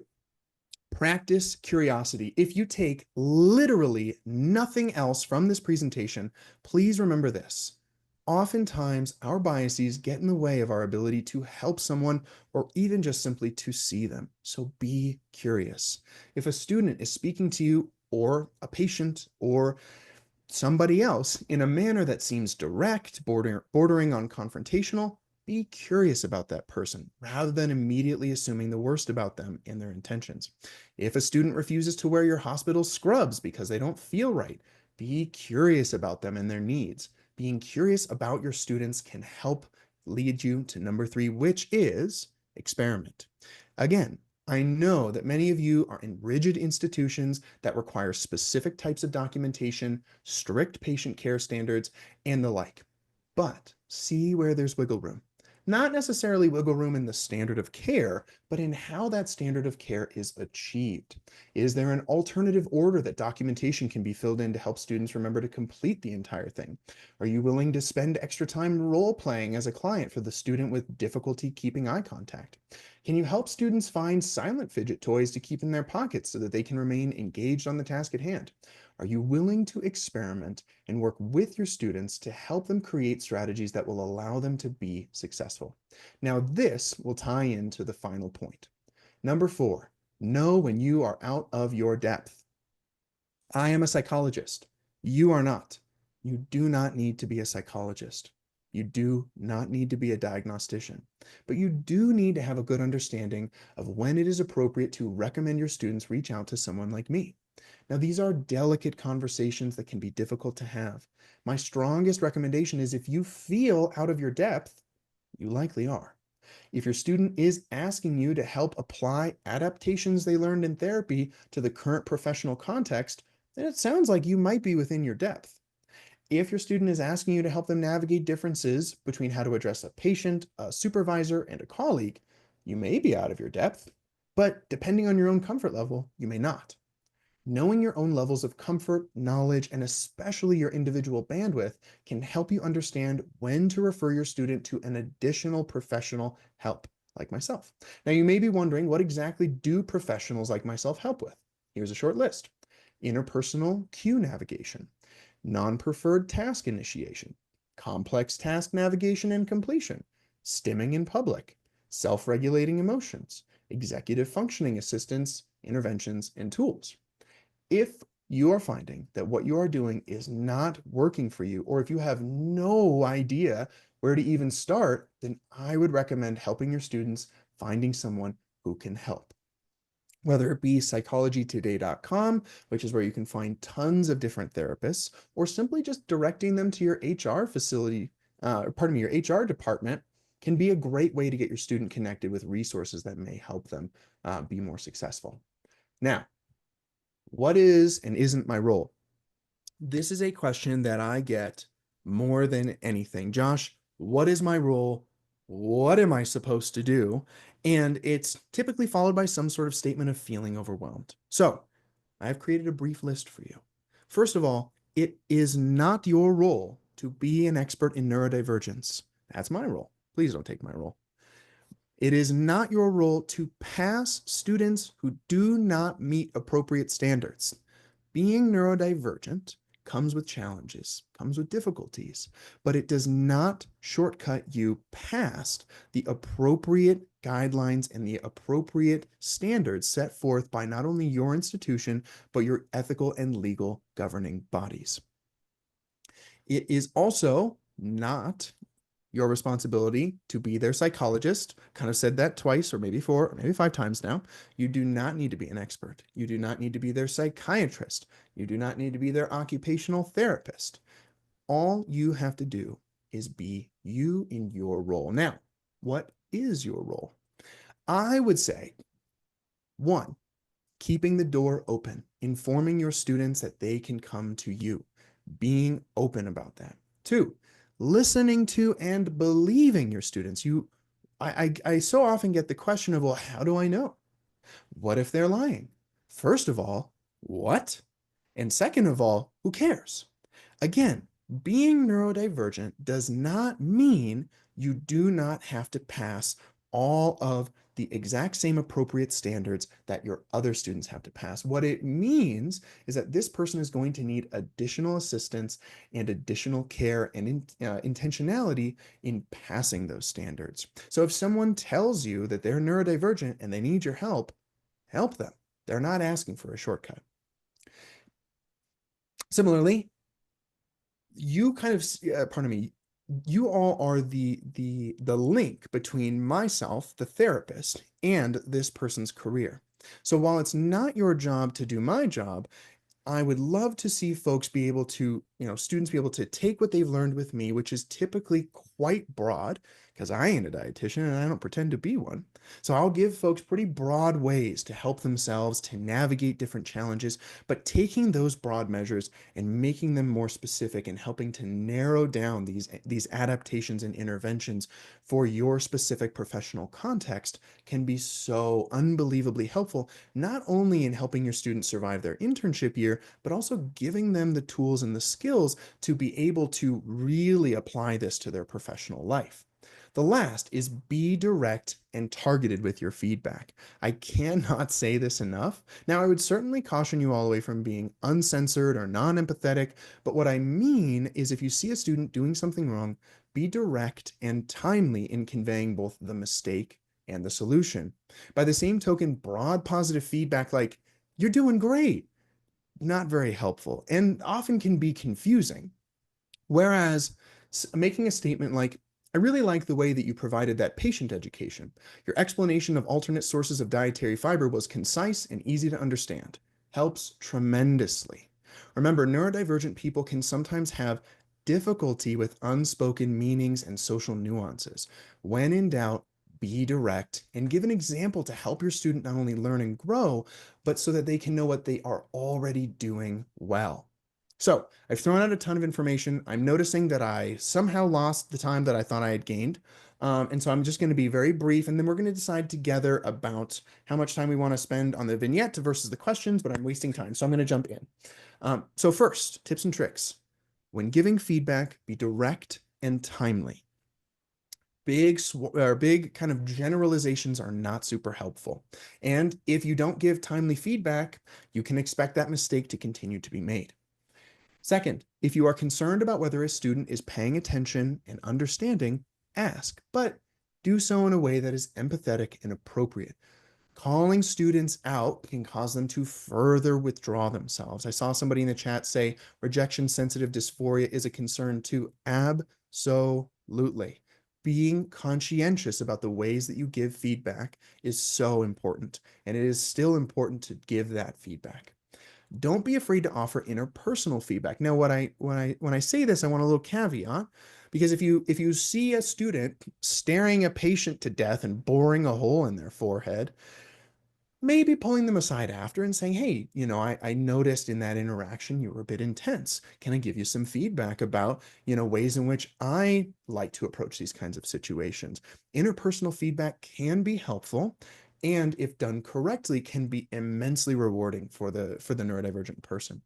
practice curiosity. If you take literally nothing else from this presentation, please remember this. Oftentimes, our biases get in the way of our ability to help someone or even just simply to see them. So be curious. If a student is speaking to you or a patient or somebody else in a manner that seems direct, bordering on confrontational, be curious about that person rather than immediately assuming the worst about them and their intentions. If a student refuses to wear your hospital scrubs because they don't feel right, be curious about them and their needs. Being curious about your students can help lead you to number 3, which is experiment. Again, I know that many of you are in rigid institutions that require specific types of documentation, strict patient care standards, and the like. But see where there's wiggle room. Not necessarily wiggle room in the standard of care, but in how that standard of care is achieved. Is there an alternative order that documentation can be filled in to help students remember to complete the entire thing? Are you willing to spend extra time role-playing as a client for the student with difficulty keeping eye contact? Can you help students find silent fidget toys to keep in their pockets so that they can remain engaged on the task at hand? Are you willing to experiment and work with your students to help them create strategies that will allow them to be successful? Now, this will tie into the final point. Number 4, know when you are out of your depth. I am a psychologist. You are not. You do not need to be a psychologist. You do not need to be a diagnostician, but you do need to have a good understanding of when it is appropriate to recommend your students reach out to someone like me. Now, these are delicate conversations that can be difficult to have. My strongest recommendation is if you feel out of your depth, you likely are. If your student is asking you to help apply adaptations they learned in therapy to the current professional context, then it sounds like you might be within your depth. If your student is asking you to help them navigate differences between how to address a patient, a supervisor, and a colleague, you may be out of your depth, but depending on your own comfort level, you may not. Knowing your own levels of comfort, knowledge, and especially your individual bandwidth can help you understand when to refer your student to an additional professional help, like myself. Now, you may be wondering, what exactly do professionals like myself help with? Here's a short list. Interpersonal cue navigation, non-preferred task initiation, complex task navigation and completion, stimming in public, self-regulating emotions, executive functioning assistance, interventions, and tools. If you are finding that what you are doing is not working for you, or if you have no idea where to even start, then I would recommend helping your students finding someone who can help. Whether it be psychologytoday.com, which is where you can find tons of different therapists, or simply just directing them to your HR facility, your HR department can be a great way to get your student connected with resources that may help them be more successful. Now, what is and isn't my role? This is a question that I get more than anything. Josh, what is my role? What am I supposed to do? And it's typically followed by some sort of statement of feeling overwhelmed. So I've created a brief list for you. First of all, it is not your role to be an expert in neurodivergence. That's my role. Please don't take my role. It is not your role to pass students who do not meet appropriate standards. Being neurodivergent comes with challenges, comes with difficulties, but it does not shortcut you past the appropriate guidelines and the appropriate standards set forth by not only your institution, but your ethical and legal governing bodies. It is also not your responsibility to be their psychologist. Kind of said that twice, or maybe four, or maybe five times now. You do not need to be an expert. You do not need to be their psychiatrist. You do not need to be their occupational therapist. All you have to do is be you in your role. Now, what is your role? I would say, one, keeping the door open, informing your students that they can come to you, being open about that. Two, listening to and believing your students. I so often get the question of, well, how do I know? What if they're lying? First of all, what? And second of all, who cares? Again, being neurodivergent does not mean you do not have to pass all of the exact same appropriate standards that your other students have to pass. What it means is that this person is going to need additional assistance and additional care and intentionality in passing those standards. So if someone tells you that they're neurodivergent and they need your help, help them. They're not asking for a shortcut. Similarly, you kind of pardon me, you all are the link between myself, the therapist, and this person's career. So while it's not your job to do my job, I would love to see folks be able to, students be able to take what they've learned with me, which is typically quite broad, because I ain't a dietitian and I don't pretend to be one. So I'll give folks pretty broad ways to help themselves to navigate different challenges, but taking those broad measures and making them more specific and helping to narrow down these adaptations and interventions for your specific professional context can be so unbelievably helpful, not only in helping your students survive their internship year, but also giving them the tools and the skills to be able to really apply this to their professional life. The last is be direct and targeted with your feedback. I cannot say this enough. Now, I would certainly caution you all away from being uncensored or non-empathetic, but what I mean is if you see a student doing something wrong, be direct and timely in conveying both the mistake and the solution. By the same token, broad positive feedback like, you're doing great, not very helpful and often can be confusing. Whereas making a statement like, I really like the way that you provided that patient education. Your explanation of alternate sources of dietary fiber was concise and easy to understand. Helps tremendously. Remember, neurodivergent people can sometimes have difficulty with unspoken meanings and social nuances. When in doubt, be direct and give an example to help your student not only learn and grow, but so that they can know what they are already doing well. So I've thrown out a ton of information. I'm noticing that I somehow lost the time that I thought I had gained. And so I'm just going to be very brief, and then we're going to decide together about how much time we want to spend on the vignette versus the questions, but I'm wasting time. So I'm going to jump in. So first, tips and tricks. When giving feedback, be direct and timely. Big kind of generalizations are not super helpful. And if you don't give timely feedback, you can expect that mistake to continue to be made. Second, if you are concerned about whether a student is paying attention and understanding, ask, but do so in a way that is empathetic and appropriate. Calling students out can cause them to further withdraw themselves. I saw somebody in the chat say rejection sensitive dysphoria is a concern too. Absolutely. Absolutely. Being conscientious about the ways that you give feedback is so important, and it is still important to give that feedback. Don't be afraid to offer interpersonal feedback. Now, when I say this, I want a little caveat, because if you see a student staring a patient to death and boring a hole in their forehead, maybe pulling them aside after and saying, hey, I noticed in that interaction you were a bit intense. Can I give you some feedback about, ways in which I like to approach these kinds of situations? Interpersonal feedback can be helpful, and if done correctly, can be immensely rewarding for the neurodivergent person.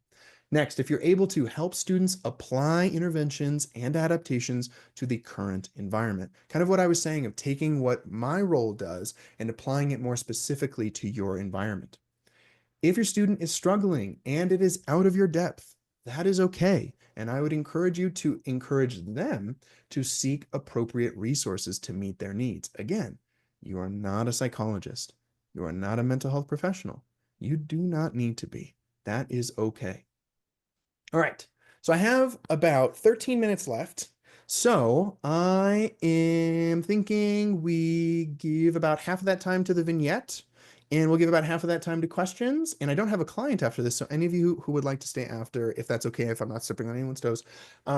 Next, if you're able to help students apply interventions and adaptations to the current environment, kind of what I was saying of taking what my role does and applying it more specifically to your environment. If your student is struggling and it is out of your depth, that is okay. And I would encourage you to encourage them to seek appropriate resources to meet their needs. Again, you are not a psychologist. You are not a mental health professional. You do not need to be. That is okay. All right. So I have about 13 minutes left. So I am thinking we give about half of that time to the vignette, and we'll give about half of that time to questions. And I don't have a client after this, so any of you who would like to stay after, if that's okay, if I'm not stepping on anyone's toes,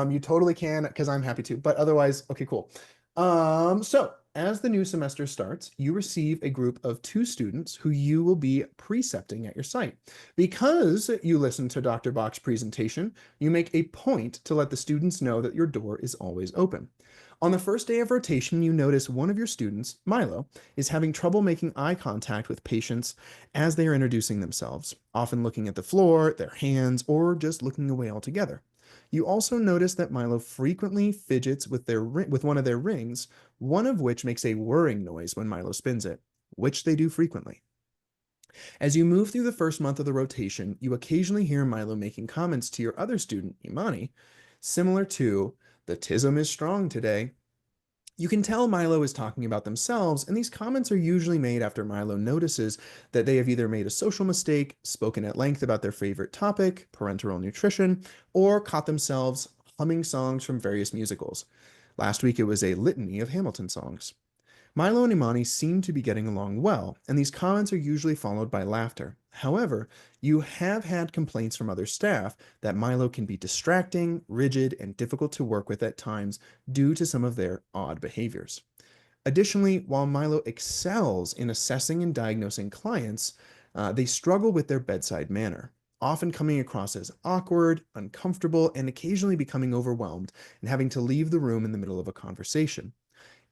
you totally can, because I'm happy to. But otherwise, okay, cool. So as the new semester starts, you receive a group of 2 students who you will be precepting at your site. Because you listened to Dr. Bach's presentation, you make a point to let the students know that your door is always open. On the first day of rotation, you notice one of your students, Milo, is having trouble making eye contact with patients as they are introducing themselves, often looking at the floor, their hands, or just looking away altogether. You also notice that Milo frequently fidgets with one of their rings, one of which makes a whirring noise when Milo spins it, which they do frequently. As you move through the first month of the rotation, you occasionally hear Milo making comments to your other student, Imani, similar to, the tism is strong today. You can tell Milo is talking about themselves, and these comments are usually made after Milo notices that they have either made a social mistake, spoken at length about their favorite topic, parenteral nutrition, or caught themselves humming songs from various musicals. Last week it was a litany of Hamilton songs. Milo and Imani seem to be getting along well, and these comments are usually followed by laughter. However, you have had complaints from other staff that Milo can be distracting, rigid, and difficult to work with at times due to some of their odd behaviors. Additionally, while Milo excels in assessing and diagnosing clients, they struggle with their bedside manner, often coming across as awkward, uncomfortable, and occasionally becoming overwhelmed and having to leave the room in the middle of a conversation.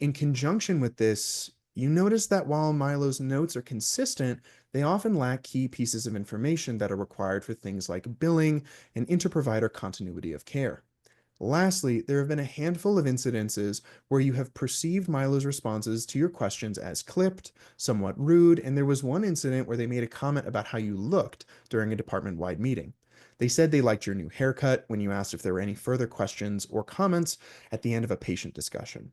In conjunction with this, you notice that while Milo's notes are consistent, they often lack key pieces of information that are required for things like billing and interprovider continuity of care. Lastly, there have been a handful of incidences where you have perceived Milo's responses to your questions as clipped, somewhat rude, and there was one incident where they made a comment about how you looked during a department-wide meeting. They said they liked your new haircut when you asked if there were any further questions or comments at the end of a patient discussion.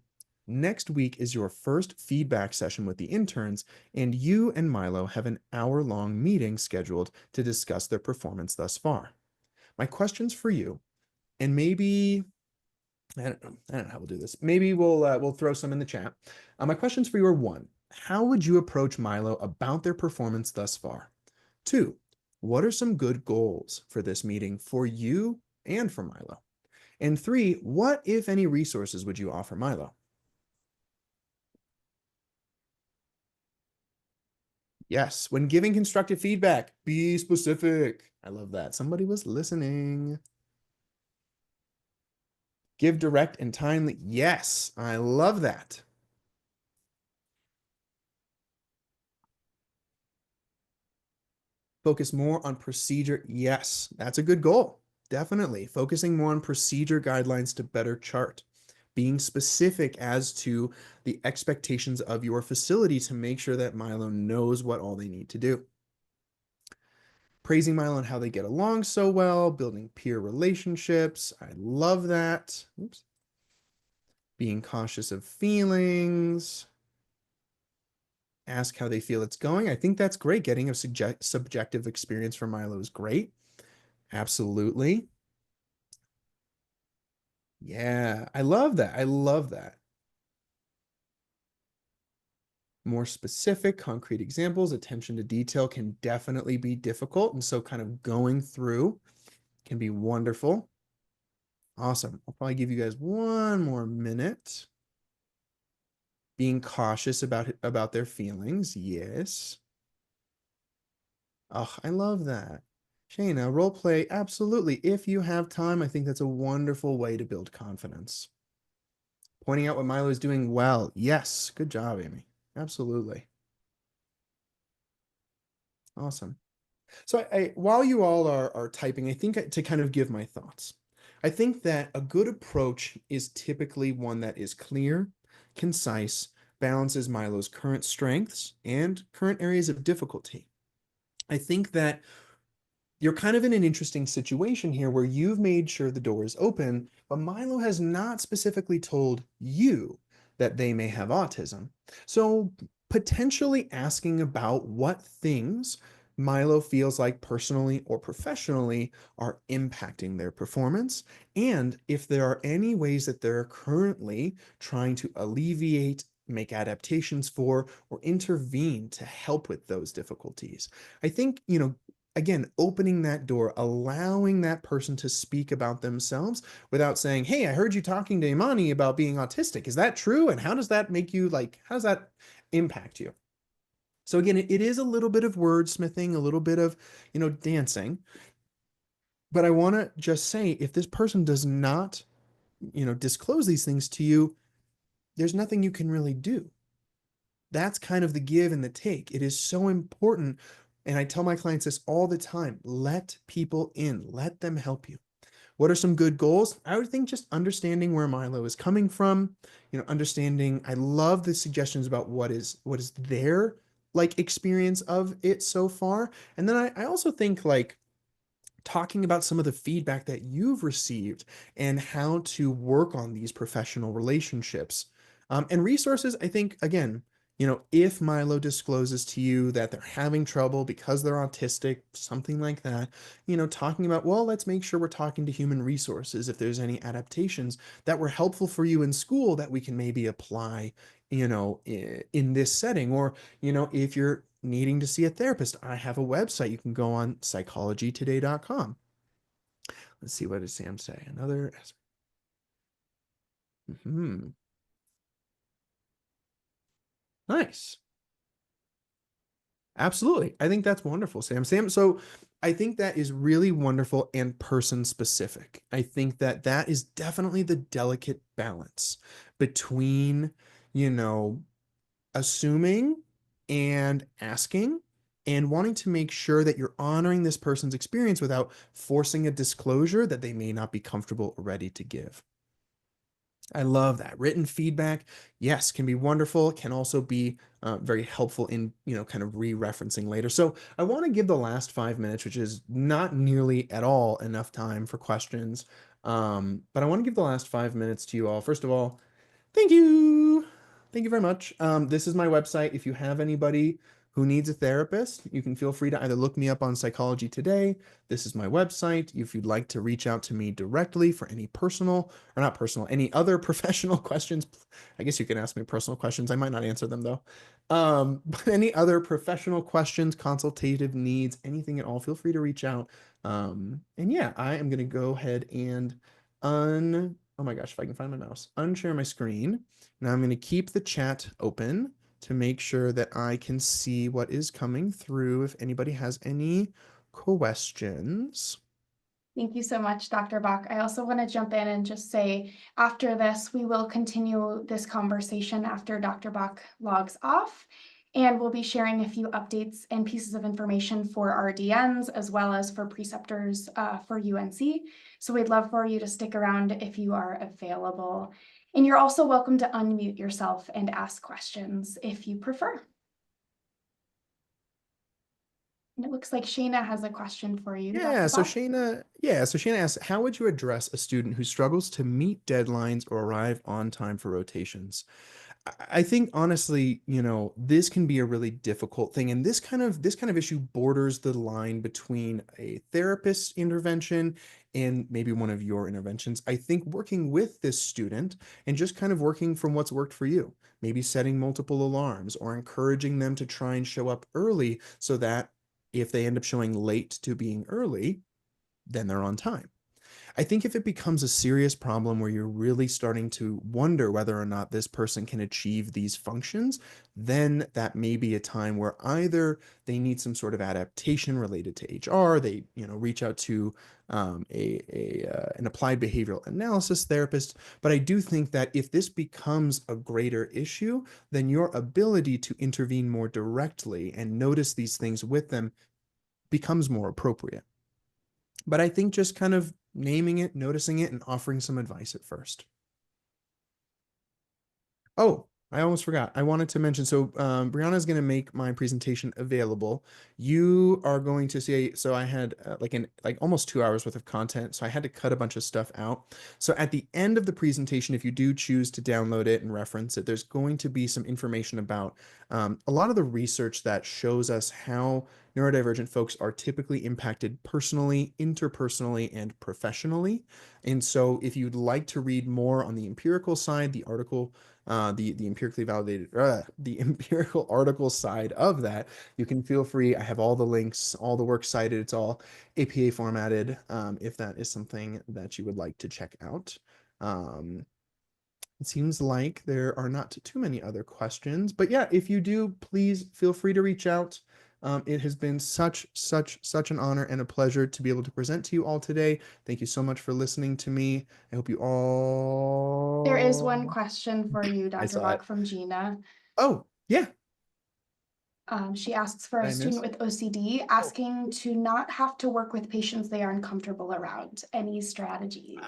Next week is your first feedback session with the interns, and you and Milo have an hour-long meeting scheduled to discuss their performance thus far. My questions for you, and maybe I don't know how we'll do this. Maybe we'll throw some in the chat. My questions for you are: 1, how would you approach Milo about their performance thus far? 2, what are some good goals for this meeting for you and for Milo? And 3, what, if any, resources would you offer Milo? Yes, when giving constructive feedback, be specific. I love that. Somebody was listening. Give direct and timely. Yes, I love that. Focus more on procedure. Yes, that's a good goal. Definitely. Focusing more on procedure guidelines to better chart. Being specific as to the expectations of your facility to make sure that Milo knows what all they need to do. Praising Milo and how they get along so well, building peer relationships. I love that. Oops. Being cautious of feelings. Ask how they feel it's going. I think that's great. Getting a subjective experience from Milo is great. Absolutely. Yeah, I love that. I love that. More specific, concrete examples, attention to detail can definitely be difficult. And so, kind of going through can be wonderful. Awesome. I'll probably give you guys one more minute. Being cautious about their feelings. Yes. Oh, I love that. Shayna, role play, absolutely. If you have time, I think that's a wonderful way to build confidence. Pointing out what Milo is doing well. Yes. Good job, Amy. Absolutely. Awesome. So while you all are typing, I think to kind of give my thoughts, I think that a good approach is typically one that is clear, concise, balances Milo's current strengths and current areas of difficulty. I think that you're kind of in an interesting situation here where you've made sure the door is open, but Milo has not specifically told you that they may have autism. So potentially asking about what things Milo feels like personally or professionally are impacting their performance, and if there are any ways that they're currently trying to alleviate, make adaptations for, or intervene to help with those difficulties. I think, again, opening that door, allowing that person to speak about themselves without saying, hey, I heard you talking to Imani about being autistic. Is that true? And how does that make you like, how does that impact you? So again, it is a little bit of wordsmithing, a little bit of, dancing. But I want to just say, if this person does not, disclose these things to you, there's nothing you can really do. That's kind of the give and the take. It is so important. And I tell my clients this all the time, let people in, let them help you. What are some good goals? I would think just understanding where Milo is coming from, understanding. I love the suggestions about what is their like experience of it so far. And then I also think like talking about some of the feedback that you've received and how to work on these professional relationships. And resources, I think, again, if Milo discloses to you that they're having trouble because they're autistic, something like that, talking about, well, let's make sure we're talking to human resources if there's any adaptations that were helpful for you in school that we can maybe apply, in this setting. Or, if you're needing to see a therapist, I have a website. You can go on psychologytoday.com. Let's see, what does Sam say? Another. Nice. Absolutely. I think that's wonderful, Sam. So I think that is really wonderful and person specific. I think that that is definitely the delicate balance between, you know, assuming and asking and wanting to make sure that you're honoring this person's experience without forcing a disclosure that they may not be comfortable or ready to give. I love that. Written feedback, yes, can be wonderful. It can also be very helpful in, kind of re-referencing later. So I want to give the last 5 minutes, which is not nearly at all enough time for questions. But I want to give the last 5 minutes to you all. First of all, thank you. Thank you very much. This is my website. If you have anybody who needs a therapist, you can feel free to either look me up on Psychology Today. This is my website. If you'd like to reach out to me directly for any personal, or not personal, any other professional questions, I guess you can ask me personal questions. I might not answer them though. But any other professional questions, consultative needs, anything at all, feel free to reach out. And yeah, I am going to go ahead and oh my gosh, if I can find my mouse, unshare my screen. Now I'm going to keep the chat open to make sure that I can see what is coming through if anybody has any questions. Thank you so much, Dr. Bach. I also want to jump in and just say, after this, we will continue this conversation after Dr. Bach logs off, and we'll be sharing a few updates and pieces of information for our DNs as well as for preceptors for UNC. So we'd love for you to stick around if you are available. And you're also welcome to unmute yourself and ask questions if you prefer. And it looks like Shayna has a question for you, Yeah, Dr. so Bach. Shayna asks, how would you address a student who struggles to meet deadlines or arrive on time for rotations? I think honestly, this can be a really difficult thing, and this kind of issue borders the line between a therapist's intervention and maybe one of your interventions. I think working with this student and just kind of working from what's worked for you, maybe setting multiple alarms or encouraging them to try and show up early so that if they end up showing late to being early, then they're on time. I think if it becomes a serious problem where you're really starting to wonder whether or not this person can achieve these functions, then that may be a time where either they need some sort of adaptation related to HR, they reach out to an applied behavioral analysis therapist. But I do think that if this becomes a greater issue, then your ability to intervene more directly and notice these things with them becomes more appropriate. But I think just kind of naming it, noticing it, and offering some advice at first. Oh, I almost forgot. I wanted to mention, so Brianna is going to make my presentation available. You are going to see, so I had like almost 2 hours worth of content, so I had to cut a bunch of stuff out. So at the end of the presentation, if you do choose to download it and reference it, there's going to be some information about a lot of the research that shows us how neurodivergent folks are typically impacted personally, interpersonally, and professionally. And so if you'd like to read more on the empirical side, the article the empirically validated the empirical article side of that, you can feel free. I have all the links, all the work cited. It's all APA formatted. If that is something that you would like to check out. Um, it seems like there are not too many other questions, but yeah, if you do, please feel free to reach out. It has been such an honor and a pleasure to be able to present to you all today. Thank you so much for listening to me. I hope you There is one all. question for you, I Dr. saw Bach, it. from Gina. Oh, yeah. She asks for Did a I student miss? with OCD, Oh. asking to not have to work with patients they are uncomfortable around. Any strategies?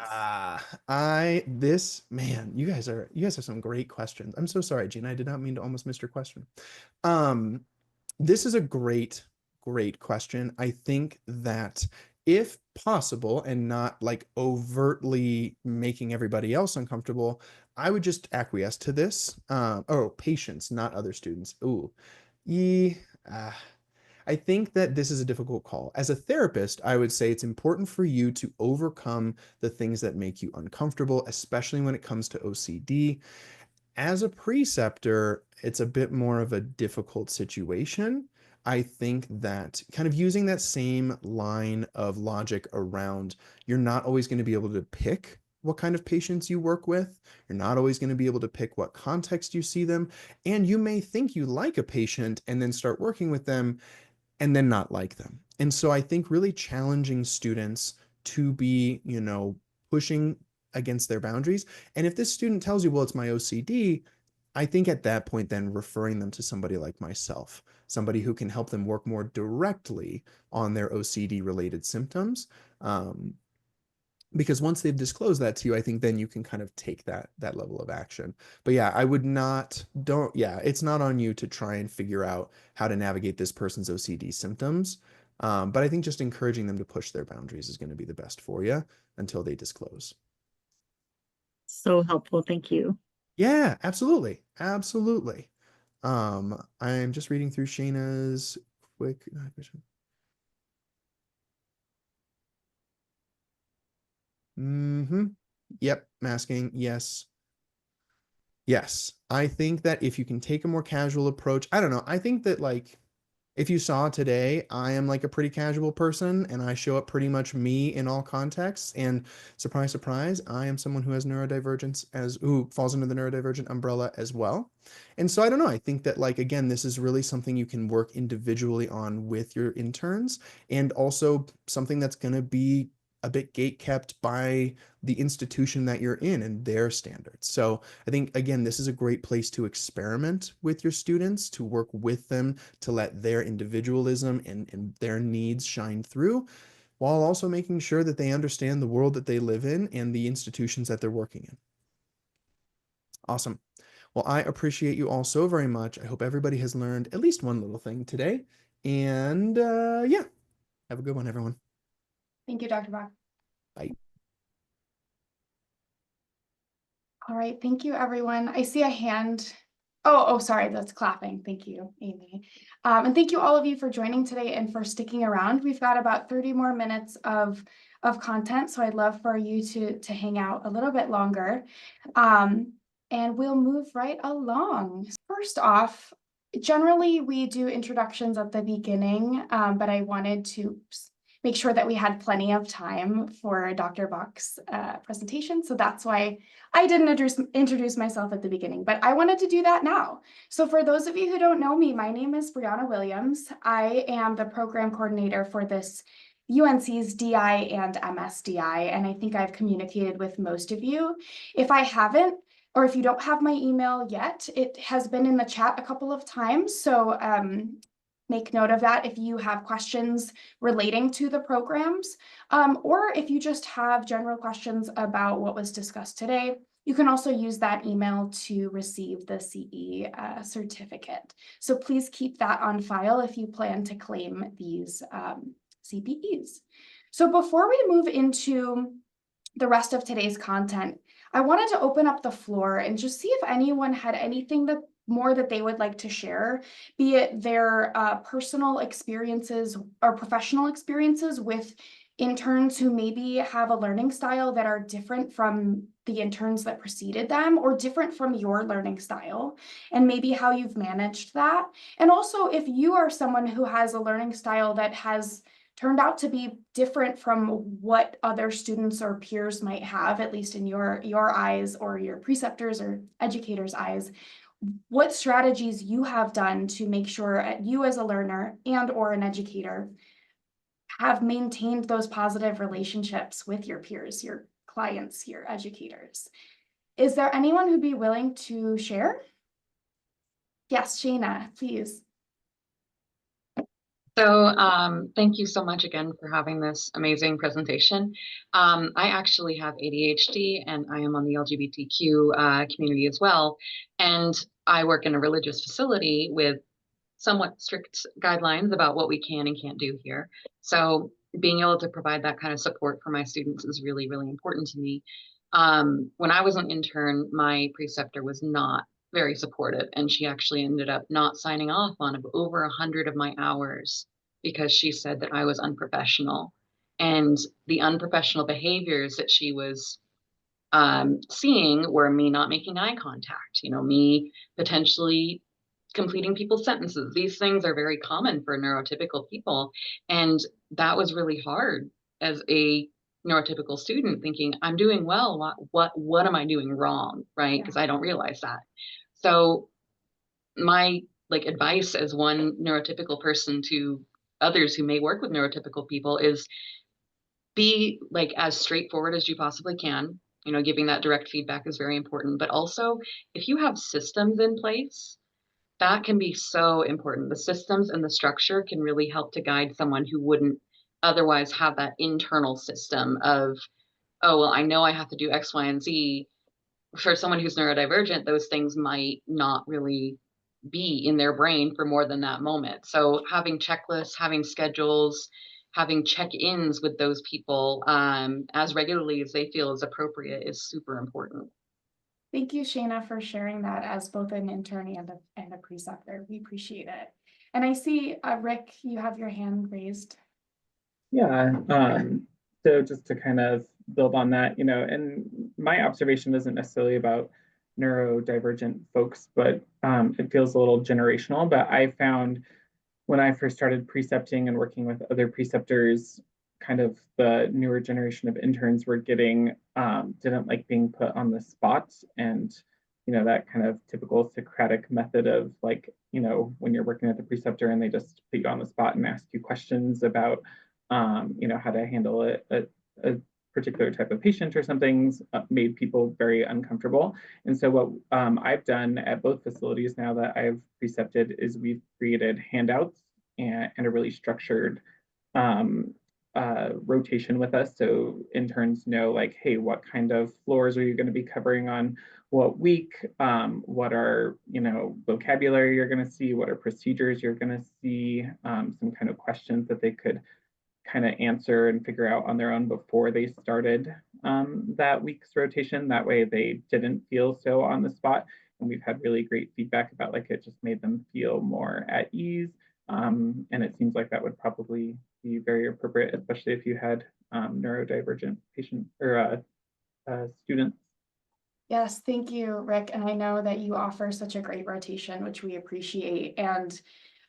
This man, you guys have some great questions. I'm so sorry, Gina. I did not mean to almost miss your question. Um, this is a great question. I think that if possible and not like overtly making everybody else uncomfortable, I would just acquiesce to this. Oh, patients, not other students. Ooh, yeah. I think that this is a difficult call. As a therapist, I would say it's important for you to overcome the things that make you uncomfortable, especially when it comes to OCD. As a preceptor, it's a bit more of a difficult situation. I think that kind of using that same line of logic around you're not always going to be able to pick what kind of patients you work with. You're not always going to be able to pick what context you see them. And you may think you like a patient and then start working with them and then not like them. And so I think really challenging students to be, pushing against their boundaries. And if this student tells you, well, it's my OCD, I think at that point, then referring them to somebody like myself, somebody who can help them work more directly on their OCD related symptoms. Um, because once they've disclosed that to you, I think then you can kind of take that level of action. But yeah, I would not don't yeah, it's not on you to try and figure out how to navigate this person's OCD symptoms. But I think just encouraging them to push their boundaries is going to be the best for you until they disclose. So helpful. Thank you. Yeah, absolutely. Absolutely. I'm just reading through Shayna's quick. Mm-hmm. Yep, masking. Yes. Yes, I think that if you can take a more casual approach, I don't know. I think that like if you saw today, I am like a pretty casual person and I show up pretty much me in all contexts. And surprise, surprise, I am someone who has neurodivergence who falls into the neurodivergent umbrella as well. And so I don't know. I think that like again, this is really something you can work individually on with your interns and also something that's going to be a bit gate kept by the institution that you're in and their standards. So I think again, this is a great place to experiment with your students, to work with them, to let their individualism and their needs shine through, while also making sure that they understand the world that they live in and the institutions that they're working in. Awesome. Well, I appreciate you all so very much. I hope everybody has learned at least one little thing today. And yeah, have a good one, everyone. Thank you, Dr. Bach. Bye. All right, thank you, everyone. I see a hand Oh, sorry, that's clapping. Thank you, Amy. And thank you all of you for joining today and for sticking around. We've got about 30 more minutes of content, so I'd love for you to hang out a little bit longer. And we'll move right along. First off, generally we do introductions at the beginning, but I wanted to make sure that we had plenty of time for Dr. Bach's presentation. So that's why I didn't introduce myself at the beginning, but I wanted to do that now. So for those of you who don't know me, my name is Brianna Williams. I am the program coordinator for this UNC's DI and MSDI, and I think I've communicated with most of you. If I haven't, or if you don't have my email yet, it has been in the chat a couple of times. So make note of that if you have questions relating to the programs, or if you just have general questions about what was discussed today. You can also use that email to receive the CE certificate. So please keep that on file if you plan to claim these CPEs. So before we move into the rest of today's content, I wanted to open up the floor and just see if anyone had anything more that they would like to share, be it their personal experiences or professional experiences with interns who maybe have a learning style that are different from the interns that preceded them, or different from your learning style, and maybe how you've managed that. And also, if you are someone who has a learning style that has turned out to be different from what other students or peers might have, at least in your eyes or your preceptors or educators' eyes, what strategies you have done to make sure you as a learner and or an educator have maintained those positive relationships with your peers, your clients, your educators. Is there anyone who'd be willing to share? Yes, Shayna, please. So thank you so much again for having this amazing presentation. I actually have ADHD and I am on the LGBTQ community as well. And I work in a religious facility with somewhat strict guidelines about what we can and can't do here. So being able to provide that kind of support for my students is really, really important to me. When I was an intern, my preceptor was not very supportive, and she actually ended up not signing off on over 100 of my hours because she said that I was unprofessional. And the unprofessional behaviors that she was seeing were me not making eye contact, me potentially completing people's sentences. These things are very common for neurotypical people. And that was really hard as a neurotypical student, thinking I'm doing well. What am I doing wrong? Right. Because I don't realize that. So my advice as one neurotypical person to others who may work with neurotypical people is be as straightforward as you possibly can. Giving that direct feedback is very important. But also, if you have systems in place, that can be so important. The systems and the structure can really help to guide someone who wouldn't otherwise have that internal system of, oh, well, I know I have to do X, Y, and Z. For someone who's neurodivergent, those things might not really be in their brain for more than that moment. So having checklists, having schedules, having check-ins with those people as regularly as they feel is appropriate is super important. Thank you, Shayna, for sharing that as both an intern and a preceptor. We appreciate it. And I see, Rick, you have your hand raised. Yeah, so just to kind of build on that, and my observation isn't necessarily about neurodivergent folks, but it feels a little generational. But I found when I first started precepting and working with other preceptors, kind of the newer generation of interns were getting, didn't like being put on the spot. And, that kind of typical Socratic method of when you're working with a preceptor and they just put you on the spot and ask you questions about, how to handle a particular type of patient or something's made people very uncomfortable. And so what I've done at both facilities now that I've precepted is we've created handouts and a really structured rotation with us. So interns know hey, what kind of floors are you going to be covering on what week? What are, vocabulary you're going to see? What are procedures you're going to see? Some kind of questions that they could kind of answer and figure out on their own before they started that week's rotation. That way they didn't feel so on the spot. and we've had really great feedback about like it just made them feel more at ease. And it seems like that would probably be very appropriate, especially if you had neurodivergent patients or students. Yes, thank you, Rick. And I know that you offer such a great rotation, which we appreciate. And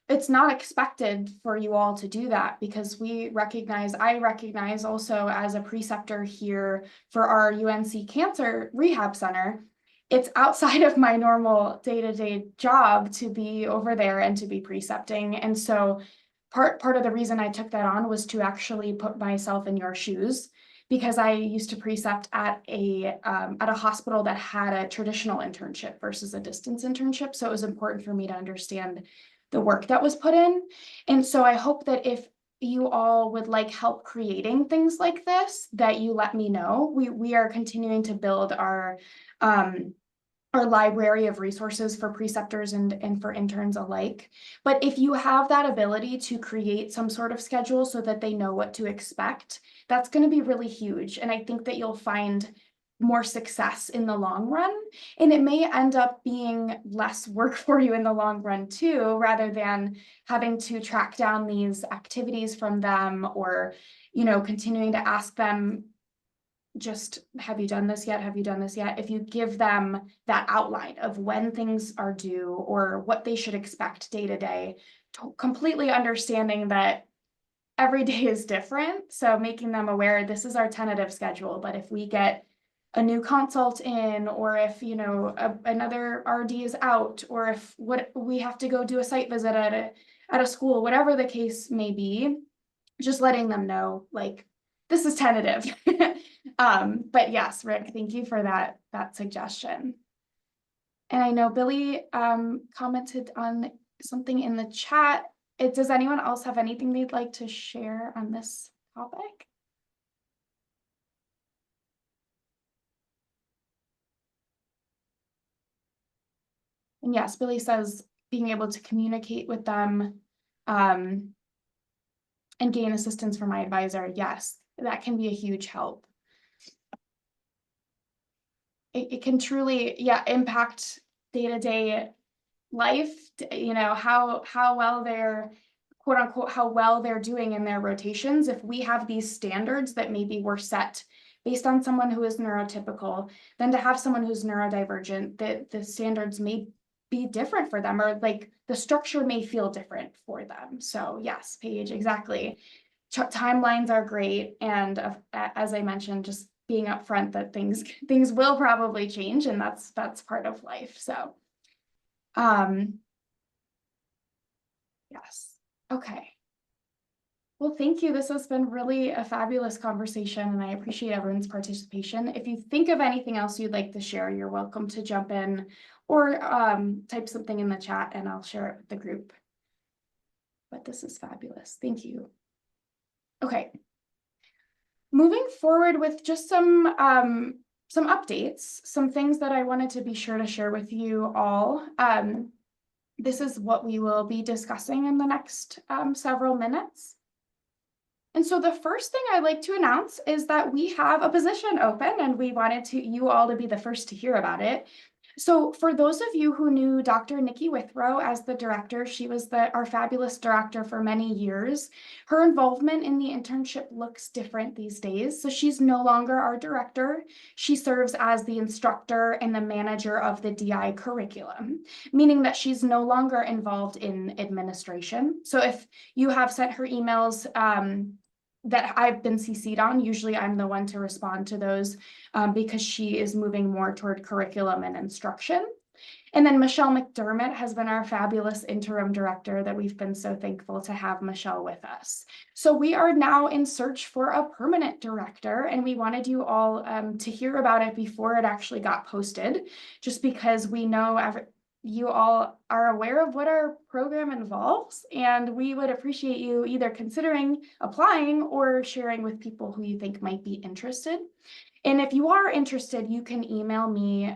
it's not expected for you all to do that because I recognize also as a preceptor here for our UNC Cancer Rehab Center, it's outside of my normal day-to-day job to be over there and to be precepting. And so part of the reason I took that on was to actually put myself in your shoes, because I used to precept at a hospital that had a traditional internship versus a distance internship. So it was important for me to understand the work that was put in. And so I hope that if you all would like help creating things like this, that you let me know. We are continuing to build our library of resources for preceptors and for interns alike. But if you have that ability to create some sort of schedule so that they know what to expect, that's going to be really huge. And I think that you'll find more success in the long run. And it may end up being less work for you in the long run too, rather than having to track down these activities from them or, continuing to ask them, just, have you done this yet? Have you done this yet? If you give them that outline of when things are due or what they should expect day to day, completely understanding that every day is different. So making them aware, this is our tentative schedule, but if we get a new consult in, or if, another RD is out, or if we have to go do a site visit at a school, whatever the case may be, just letting them know, like, this is tentative. But yes, Rick, thank you for that suggestion. And I know Billy commented on something in the chat. Does anyone else have anything they'd like to share on this topic? And yes, Billy says being able to communicate with them and gain assistance from my advisor. Yes, that can be a huge help. It can truly, impact day-to-day life, how well they're, quote unquote, how well they're doing in their rotations. If we have these standards that maybe were set based on someone who is neurotypical, then to have someone who's neurodivergent, the standards may be different for them, or like the structure may feel different for them. So yes, Paige, exactly. Timelines are great. And as I mentioned, just being upfront that things will probably change, and that's part of life. So yes. Okay. Well, thank you. This has been really a fabulous conversation, and I appreciate everyone's participation. If you think of anything else you'd like to share, you're welcome to jump in or type something in the chat and I'll share it with the group. But this is fabulous. Thank you. Okay. Moving forward with just some updates, some things that I wanted to be sure to share with you all. This is what we will be discussing in the next several minutes. And so the first thing I'd like to announce is that we have a position open, and we wanted you all to be the first to hear about it. So for those of you who knew Dr. Nikki Withrow as the director, she was our fabulous director for many years. Her involvement in the internship looks different these days. So she's no longer our director. She serves as the instructor and the manager of the DI curriculum, meaning that she's no longer involved in administration. So if you have sent her emails that I've been CC'd on, usually I'm the one to respond to those because she is moving more toward curriculum and instruction. And then Michelle McDermott has been our fabulous interim director that we've been so thankful to have Michelle with us. So we are now in search for a permanent director, and we wanted you all to hear about it before it actually got posted, just because we know you all are aware of what our program involves, and we would appreciate you either considering applying or sharing with people who you think might be interested. And if you are interested, you can email me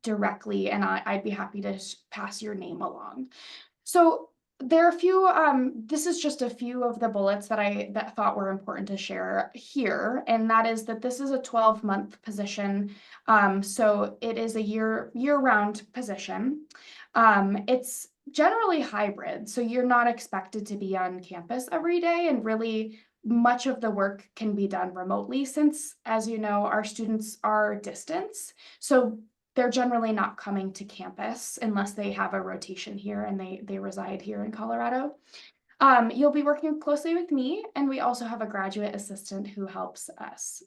directly, and I'd be happy to pass your name along. So There are a few, this is just a few of the bullets that I thought were important to share here, and that is that this is a 12-month position. So it is a year-round position. It's generally hybrid, so you're not expected to be on campus every day, and really much of the work can be done remotely since, as you know, our students are distance. So they're generally not coming to campus unless they have a rotation here and they reside here in Colorado. You'll be working closely with me, and we also have a graduate assistant who helps us.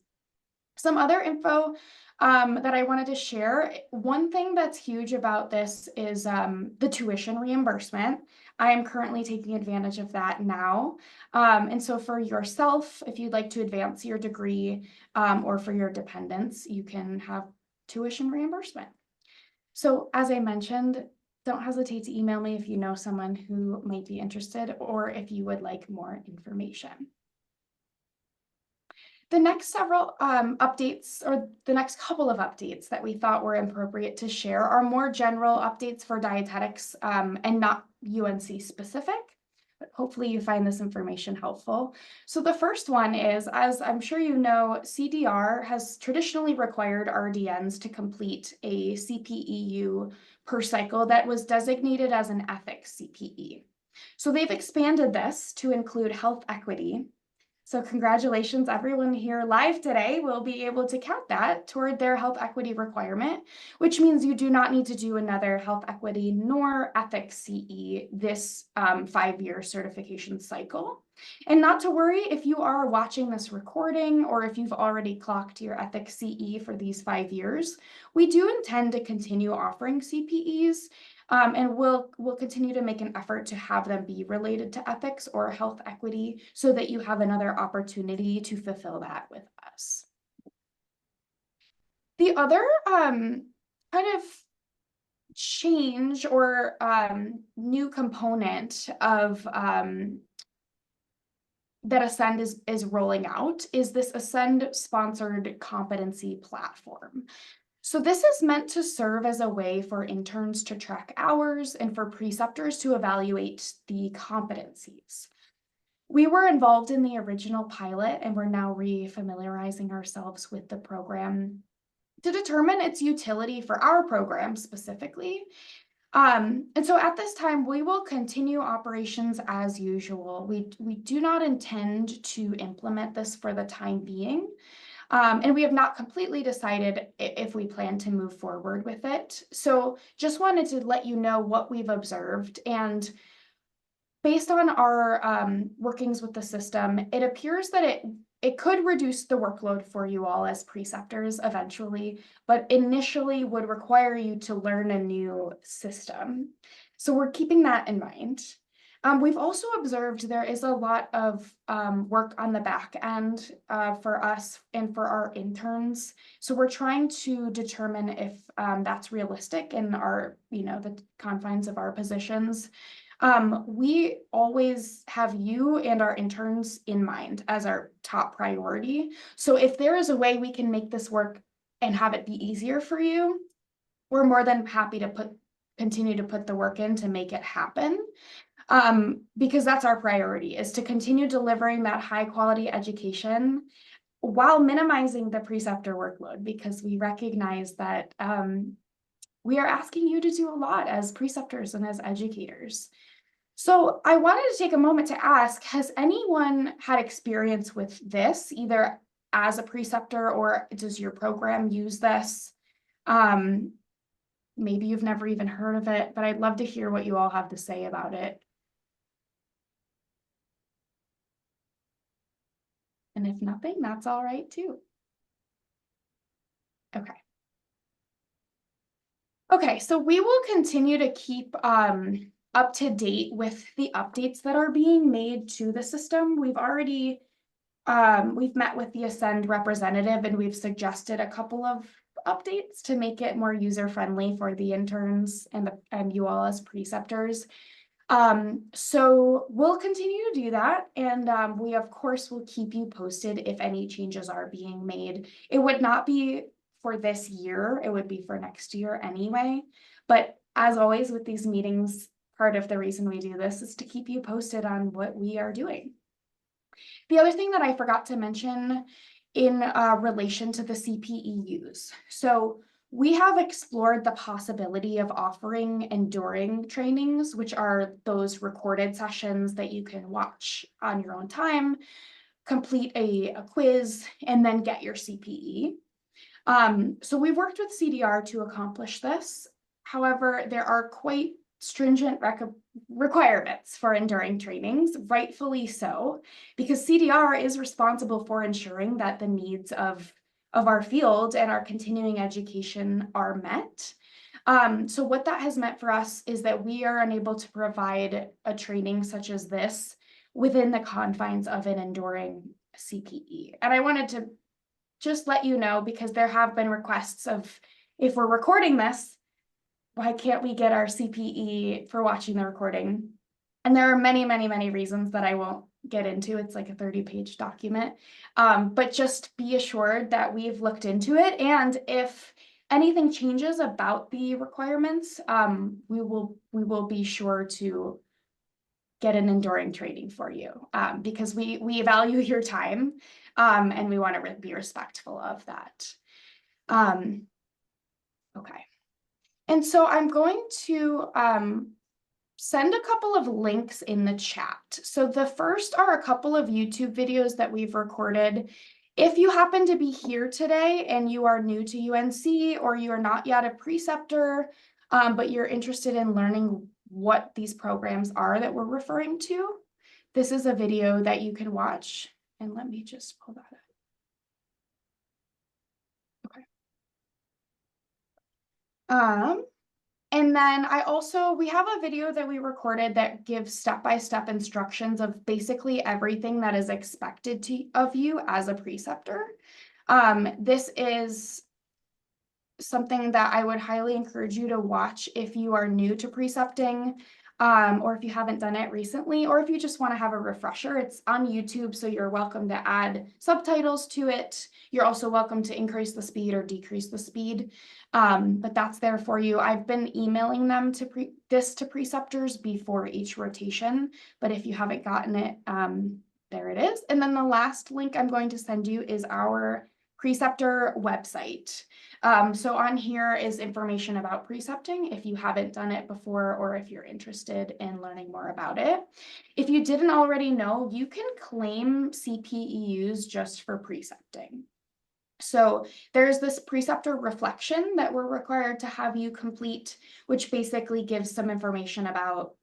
Some other info that I wanted to share. One thing that's huge about this is the tuition reimbursement. I am currently taking advantage of that now. And so for yourself, if you'd like to advance your degree or for your dependents, you can have tuition reimbursement. So as I mentioned, don't hesitate to email me if you know someone who might be interested or if you would like more information. The next several updates, or the next couple of updates that we thought were appropriate to share, are more general updates for dietetics and not UNC specific. But hopefully you find this information helpful. So the first one is, as I'm sure you know, CDR has traditionally required RDNs to complete a CPEU per cycle that was designated as an ethics CPE. So they've expanded this to include health equity. So congratulations, everyone here live today will be able to count that toward their health equity requirement, which means you do not need to do another health equity nor ethics CE this 5-year certification cycle. And not to worry if you are watching this recording or if you've already clocked your ethics CE for these 5 years, we do intend to continue offering CPEs. And we'll continue to make an effort to have them be related to ethics or health equity so that you have another opportunity to fulfill that with us. The other kind of change or new component of that Ascend is rolling out is this Ascend sponsored competency platform. So this is meant to serve as a way for interns to track hours and for preceptors to evaluate the competencies. We were involved in the original pilot and we're now re-familiarizing ourselves with the program to determine its utility for our program specifically. And so at this time, we will continue operations as usual. We do not intend to implement this for the time being. And we have not completely decided if we plan to move forward with it. So just wanted to let you know what we've observed. And based on our workings with the system, it appears that it could reduce the workload for you all as preceptors eventually, but initially would require you to learn a new system. So we're keeping that in mind. We've also observed there is a lot of work on the back end for us and for our interns. So we're trying to determine if that's realistic in our, the confines of our positions. We always have you and our interns in mind as our top priority. So if there is a way we can make this work and have it be easier for you, we're more than happy to continue to put the work in to make it happen. Because that's our priority, is to continue delivering that high quality education while minimizing the preceptor workload, because we recognize that we are asking you to do a lot as preceptors and as educators. So I wanted to take a moment to ask, has anyone had experience with this, either as a preceptor or does your program use this? Maybe you've never even heard of it, but I'd love to hear what you all have to say about it. And if nothing, that's all right too. Okay. Okay, so we will continue to keep up to date with the updates that are being made to the system. We've already, we've met with the Ascend representative and we've suggested a couple of updates to make it more user-friendly for the interns and you all as preceptors. So we'll continue to do that. And we, of course, will keep you posted if any changes are being made. It would not be for this year. It would be for next year anyway. But as always with these meetings, part of the reason we do this is to keep you posted on what we are doing. The other thing that I forgot to mention in relation to the CPEUs. So we have explored the possibility of offering enduring trainings, which are those recorded sessions that you can watch on your own time, complete a quiz, and then get your CPE. So we've worked with CDR to accomplish this. However, there are quite stringent requirements for enduring trainings, rightfully so, because CDR is responsible for ensuring that the needs of our field and our continuing education are met. So what that has meant for us is that we are unable to provide a training such as this within the confines of an enduring CPE. And I wanted to just let you know, because there have been requests of, if we're recording this, why can't we get our CPE for watching the recording? And there are many, many, many reasons that I won't get into. It's like a 30-page document. But just be assured that we've looked into it. And if anything changes about the requirements, we will be sure to get an enduring training for you, because we value your time, and we want to be respectful of that. Okay. And so I'm going to send a couple of links in the chat. So the first are a couple of YouTube videos that we've recorded. If you happen to be here today and you are new to UNC, or you are not yet a preceptor, but you're interested in learning what these programs are that we're referring to, this is a video that you can watch. And let me just pull that up. Okay. And then we have a video that we recorded that gives step-by-step instructions of basically everything that is expected of you as a preceptor. This is something that I would highly encourage you to watch if you are new to precepting, or if you haven't done it recently, or if you just want to have a refresher. It's on YouTube, so you're welcome to add subtitles to it. You're also welcome to increase the speed or decrease the speed, but that's there for you. I've been emailing them to preceptors before each rotation, but if you haven't gotten it, there it is. And then the last link I'm going to send you is our preceptor website. So on here is information about precepting if you haven't done it before, or if you're interested in learning more about it. If you didn't already know, you can claim CPEUs just for precepting. So there's this preceptor reflection that we're required to have you complete, which basically gives some information about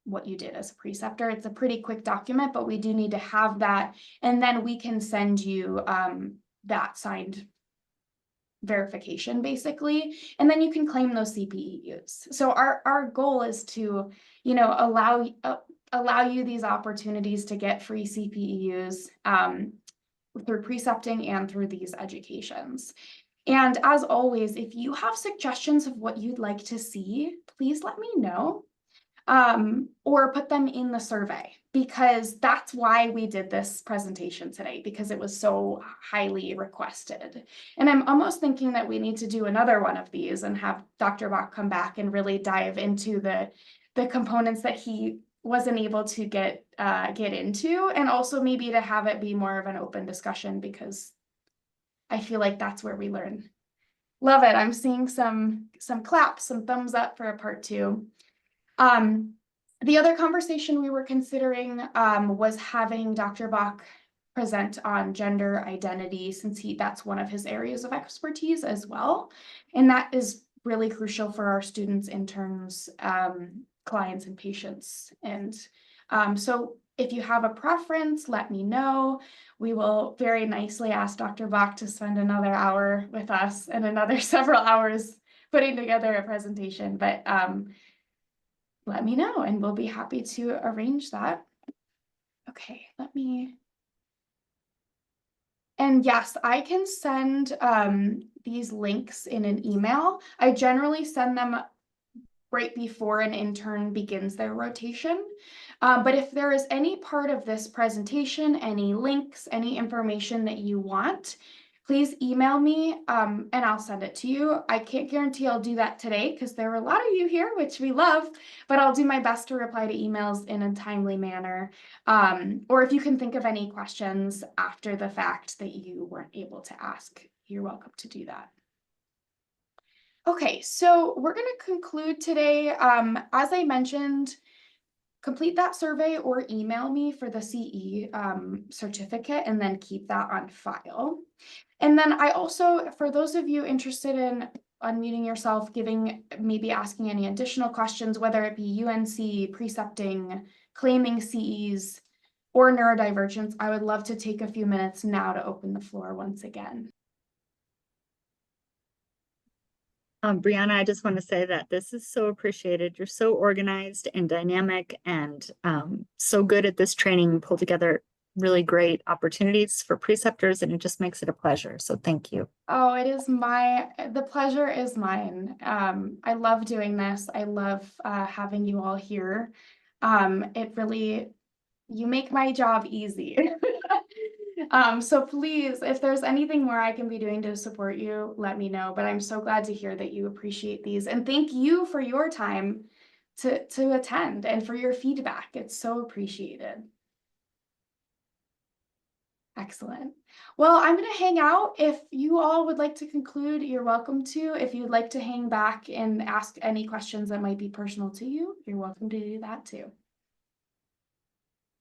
what you did as a preceptor. It's a pretty quick document, but we do need to have that, and then we can send you that signed verification basically, and then you can claim those CPEUs. So our goal is to, allow you these opportunities to get free CPEUs through precepting and through these educations. And as always, if you have suggestions of what you'd like to see, please let me know, or put them in the survey, because that's why we did this presentation today, because it was so highly requested. And I'm almost thinking that we need to do another one of these and have Dr. Bach come back and really dive into the components that he wasn't able to get into, and also maybe to have it be more of an open discussion, because I feel like that's where we learn. Love it. I'm seeing some claps, some thumbs up for a part 2. The other conversation we were considering was having Dr. Bach present on gender identity, since that's one of his areas of expertise as well. And that is really crucial for our students, interns, clients, and patients. And so if you have a preference, let me know. We will very nicely ask Dr. Bach to spend another hour with us and another several hours putting together a presentation. But let me know, and we'll be happy to arrange that. Okay, and yes, I can send these links in an email. I generally send them right before an intern begins their rotation. But if there is any part of this presentation, any links, any information that you want, please email me and I'll send it to you. I can't guarantee I'll do that today because there are a lot of you here, which we love, but I'll do my best to reply to emails in a timely manner. Or if you can think of any questions after the fact that you weren't able to ask, you're welcome to do that. Okay, so we're going to conclude today. As I mentioned, complete that survey or email me for the CE certificate and then keep that on file. And then I also, for those of you interested in unmuting yourself, maybe asking any additional questions, whether it be UNC, precepting, claiming CEs, or neurodivergence, I would love to take a few minutes now to open the floor once again. Brianna, I just want to say that this is so appreciated. You're so organized and dynamic and so good at this training. You pull together really great opportunities for preceptors, and it just makes it a pleasure. So thank you. Oh, the pleasure is mine. I love doing this. I love having you all here. You make my job easy. So please, if there's anything more I can be doing to support you, let me know. But I'm so glad to hear that you appreciate these. And thank you for your time to attend and for your feedback. It's so appreciated. Excellent. Well, I'm going to hang out. If you all would like to conclude, you're welcome to. If you'd like to hang back and ask any questions that might be personal to you, you're welcome to do that too.